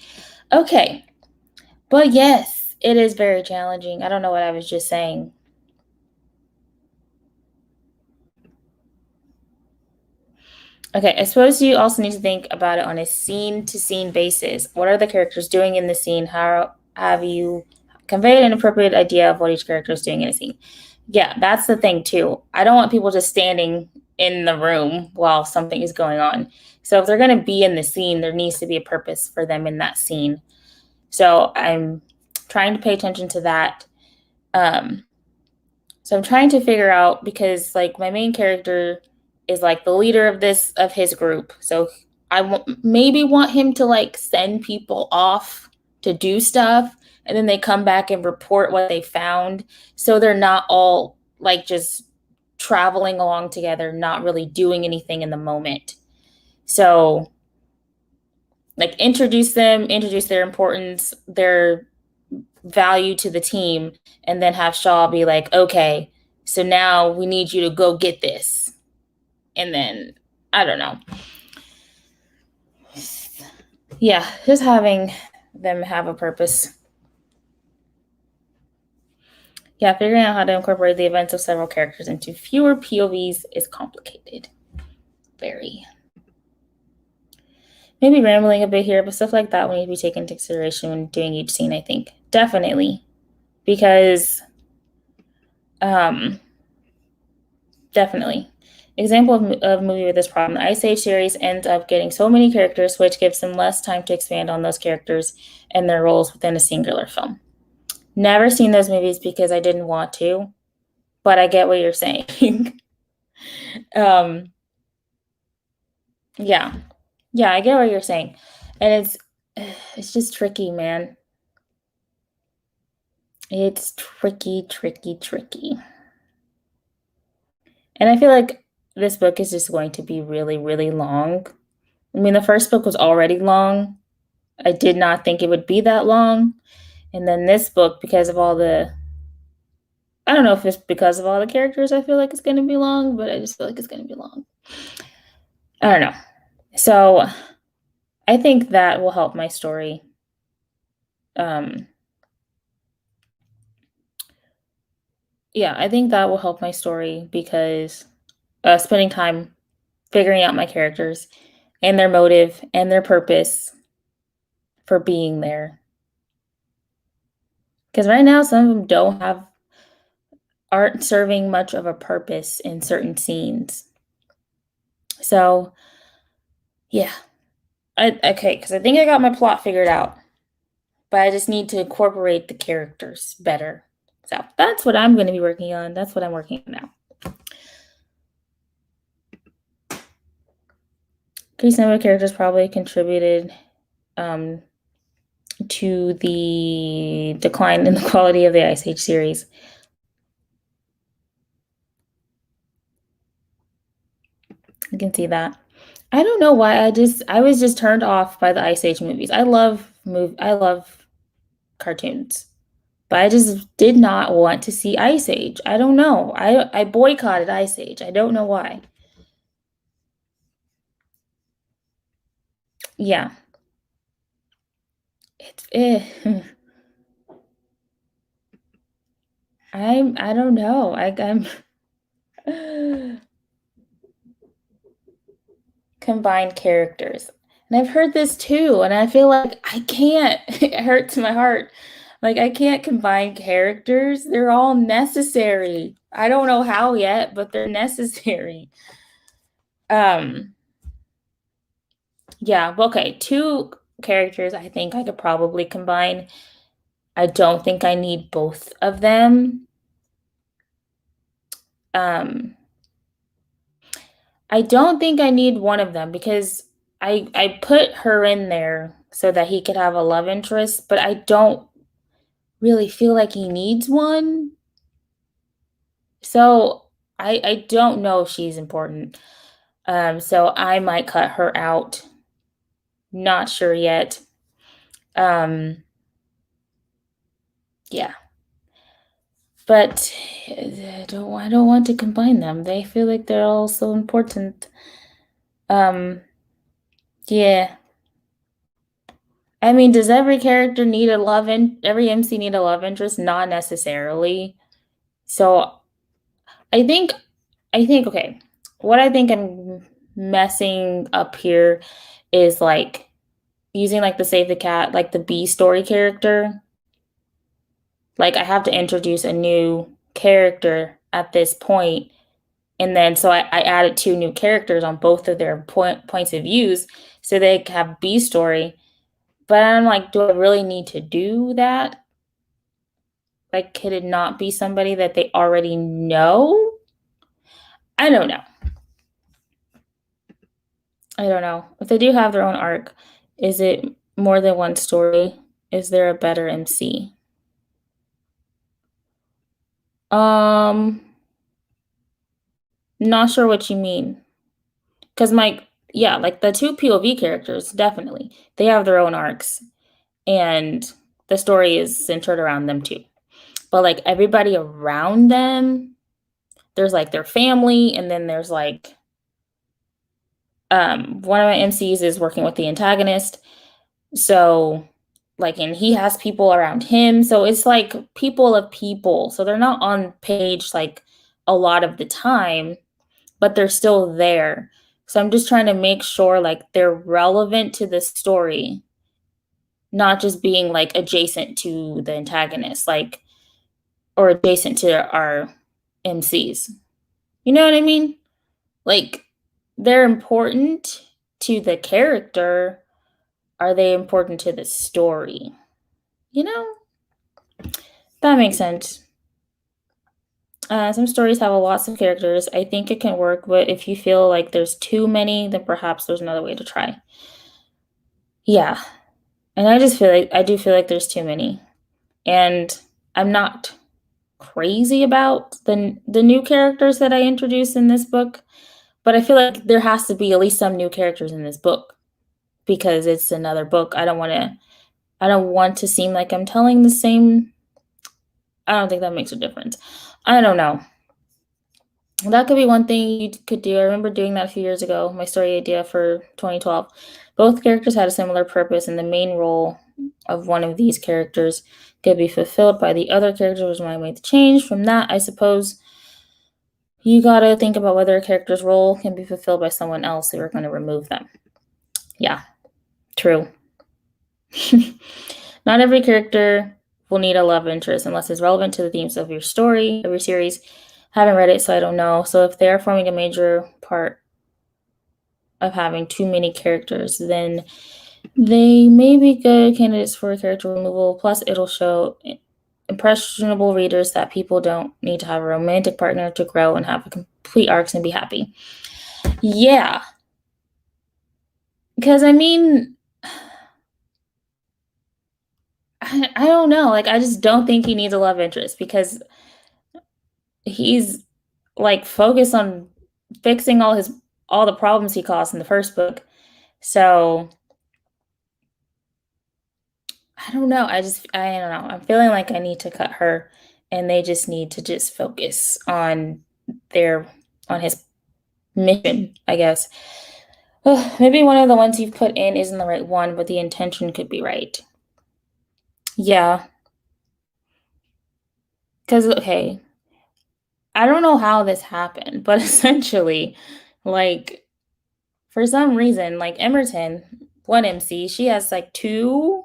Okay. But yes, it is very challenging. I don't know what I was just saying. Okay, I suppose you also need to think about it on a scene to scene basis. What are the characters doing in the scene? How have you conveyed an appropriate idea of what each character is doing in a scene? Yeah, that's the thing too. I don't want people just standing in the room while something is going on. So if they're going to be in the scene, there needs to be a purpose for them in that scene. So I'm trying to pay attention to that. Um, so I'm trying to figure out because like my main character is like the leader of his group. So maybe want him to like send people off to do stuff and then they come back and report what they found so they're not all like just traveling along together, not really doing anything in the moment. So like introduce them, introduce their importance, their value to the team, and then have Shaw be like, okay, so now we need you to go get this. And then, I don't know. Yeah, just having them have a purpose. Yeah, figuring out how to incorporate the events of several characters into fewer POVs is complicated. Very. Maybe rambling a bit here, but stuff like that will need to be taken into consideration when doing each scene, I think. Definitely. Because definitely. Example of movie with this problem. The Ice Age series ends up getting so many characters, which gives them less time to expand on those characters and their roles within a singular film. Never seen those movies because I didn't want to, but I get what you're saying. um, yeah, yeah, I get what you're saying, and it's just tricky, man. It's tricky, tricky, tricky. And I feel like this book is just going to be really, really long. I mean, the first book was already long. I did not think it would be that long. And then this book, because of all the, I don't know if it's because of all the characters, I feel like it's going to be long, but I just feel like it's going to be long. I don't know. So I think that will help my story. Yeah, I think that will help my story because spending time figuring out my characters and their motive and their purpose for being there. Because right now, some of them aren't serving much of a purpose in certain scenes. So, yeah. Okay, because I think I got my plot figured out, but I just need to incorporate the characters better. So that's what I'm going to be working on. That's what I'm working on now. Increased number of characters probably contributed to the decline in the quality of the Ice Age series. You can see that. I don't know why I was just turned off by the Ice Age movies. I love cartoons. But I just did not want to see Ice Age. I don't know. I boycotted Ice Age. I don't know why. Yeah. It's I don't know. I'm combined characters. And I've heard this too, and I feel like I can't. It hurts my heart. Like I can't combine characters. They're all necessary. I don't know how yet, but they're necessary. Um yeah, okay, two characters I think I could probably combine. I don't think I need both of them. Um I don't think I need one of them because I put her in there so that he could have a love interest, but I don't really feel like he needs one. So I don't know if she's important. So I might cut her out. Not sure yet. Yeah. But I don't want to combine them. They feel like they're all so important. Yeah. I mean, does every character need a every MC need a love interest? Not necessarily. So I think okay. What I think I'm messing up here is like using like the Save the Cat, like the B story character. Like I have to introduce a new character at this point, and then so I added two new characters on both of their points of views so they have B story. But I'm like, do I really need to do that? Like, could it not be somebody that they already know? I don't know. I don't know. If they do have their own arc, is it more than one story? Is there a better MC? Um, Not sure what you mean. Cause yeah, like the two POV characters, definitely. They have their own arcs and the story is centered around them too. But like everybody around them, there's like their family, and then there's like one of my MCs is working with the antagonist. So like, and he has people around him. So it's like people of people. So they're not on page like a lot of the time, but they're still there. So I'm just trying to make sure like they're relevant to the story, not just being like adjacent to the antagonist, like, or adjacent to our MCs. You know what I mean? Like, they're important to the character. Are they important to the story? You know, that makes sense. Some stories have lots of characters. I think it can work, but if you feel like there's too many, then perhaps there's another way to try. Yeah. And I do feel like there's too many. And I'm not crazy about the new characters that I introduced in this book, but I feel like there has to be at least some new characters in this book because it's another book. I don't want to seem like I'm telling the same. I don't think that makes a difference. I don't know. That could be one thing you could do. I remember doing that a few years ago, my story idea for 2012. Both characters had a similar purpose, and the main role of one of these characters could be fulfilled by the other character, which might make the change. From that, I suppose you gotta think about whether a character's role can be fulfilled by someone else if you're going to remove them. Yeah, true. Not every character will need a love interest unless it's relevant to the themes of your story, of your series. Haven't read it, so I don't know. So if they are forming a major part of having too many characters, then they may be good candidates for character removal. Plus, it'll show impressionable readers that people don't need to have a romantic partner to grow and have a complete arcs and be happy. Yeah. Because I mean, I don't know. Like, I just don't think he needs a love interest because he's like focused on fixing all the problems he caused in the first book. So I don't know. I don't know. I'm feeling like I need to cut her and they just need to just focus on their on his mission, I guess. Maybe one of the ones you've put in isn't the right one, but the intention could be right. Yeah. Because, okay, I don't know how this happened, but essentially, like, for some reason, like Emerton, one MC, she has two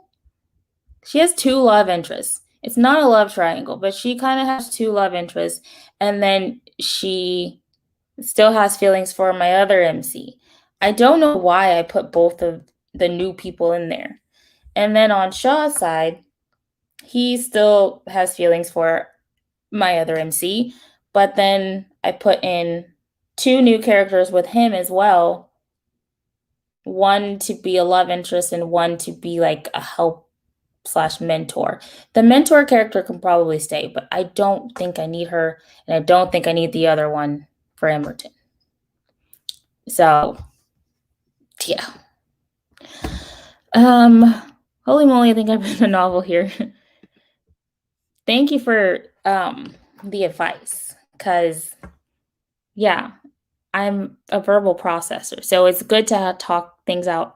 love interests. It's not a love triangle, but she kind of has two love interests. And then she still has feelings for my other MC. I don't know why I put both of the new people in there. And then on Shaw's side, he still has feelings for my other MC, but then I put in two new characters with him as well. One to be a love interest and one to be like a help slash mentor. The mentor character can probably stay, but I don't think I need her, and I don't think I need the other one for Emerton. So, yeah. Holy moly, I think I've written a novel here. Thank you for the advice, because yeah, I'm a verbal processor, so it's good to talk things out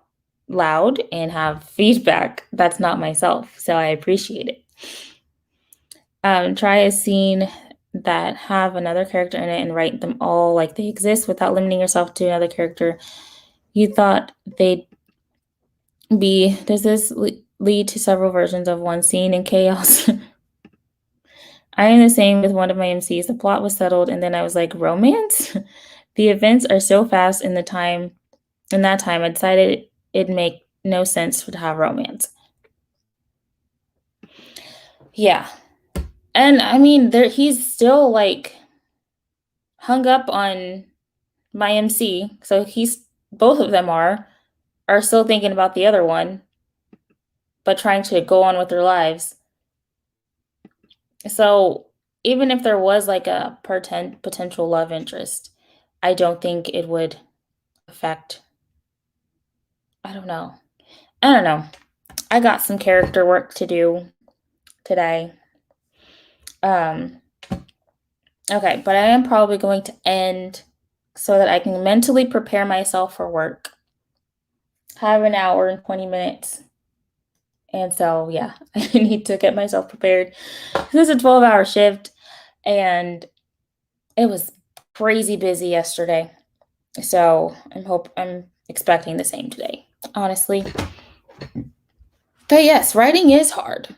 loud and have feedback. That's not myself, so I appreciate it. Try a scene that have another character in it and write them all like they exist without limiting yourself to another character you thought they'd be. Does this lead to several versions of one scene in chaos? I am the same with one of my MCs. The plot was settled, and then I was like, romance? The events are so fast in that time, I decided it'd make no sense to have romance. Yeah. And I mean, he's still like hung up on my MC. So both of them are still thinking about the other one, but trying to go on with their lives. So even if there was like a potential love interest, I don't think it would affect. I don't know. I got some character work to do today. Okay, but I am probably going to end so that I can mentally prepare myself for work. Have an hour and 20 minutes. And so, yeah, I need to get myself prepared. This is a 12-hour shift, and it was crazy busy yesterday. So I'm expecting the same today, honestly. But yes, writing is hard.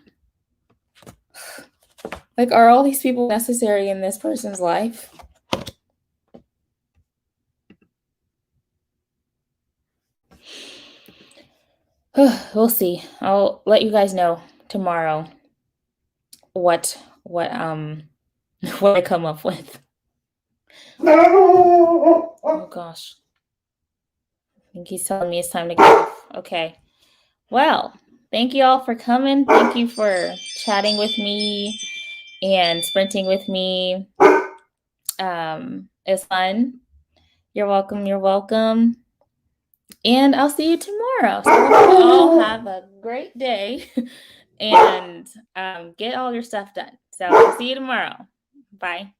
Like, are all these people necessary in this person's life? We'll see. I'll let you guys know tomorrow what I come up with. Oh gosh. I think he's telling me it's time to go. Okay. Well, thank you all for coming. Thank you for chatting with me and sprinting with me. It's fun. You're welcome. And I'll see you tomorrow. So I hope you all have a great day and get all your stuff done. So I'll see you tomorrow. Bye.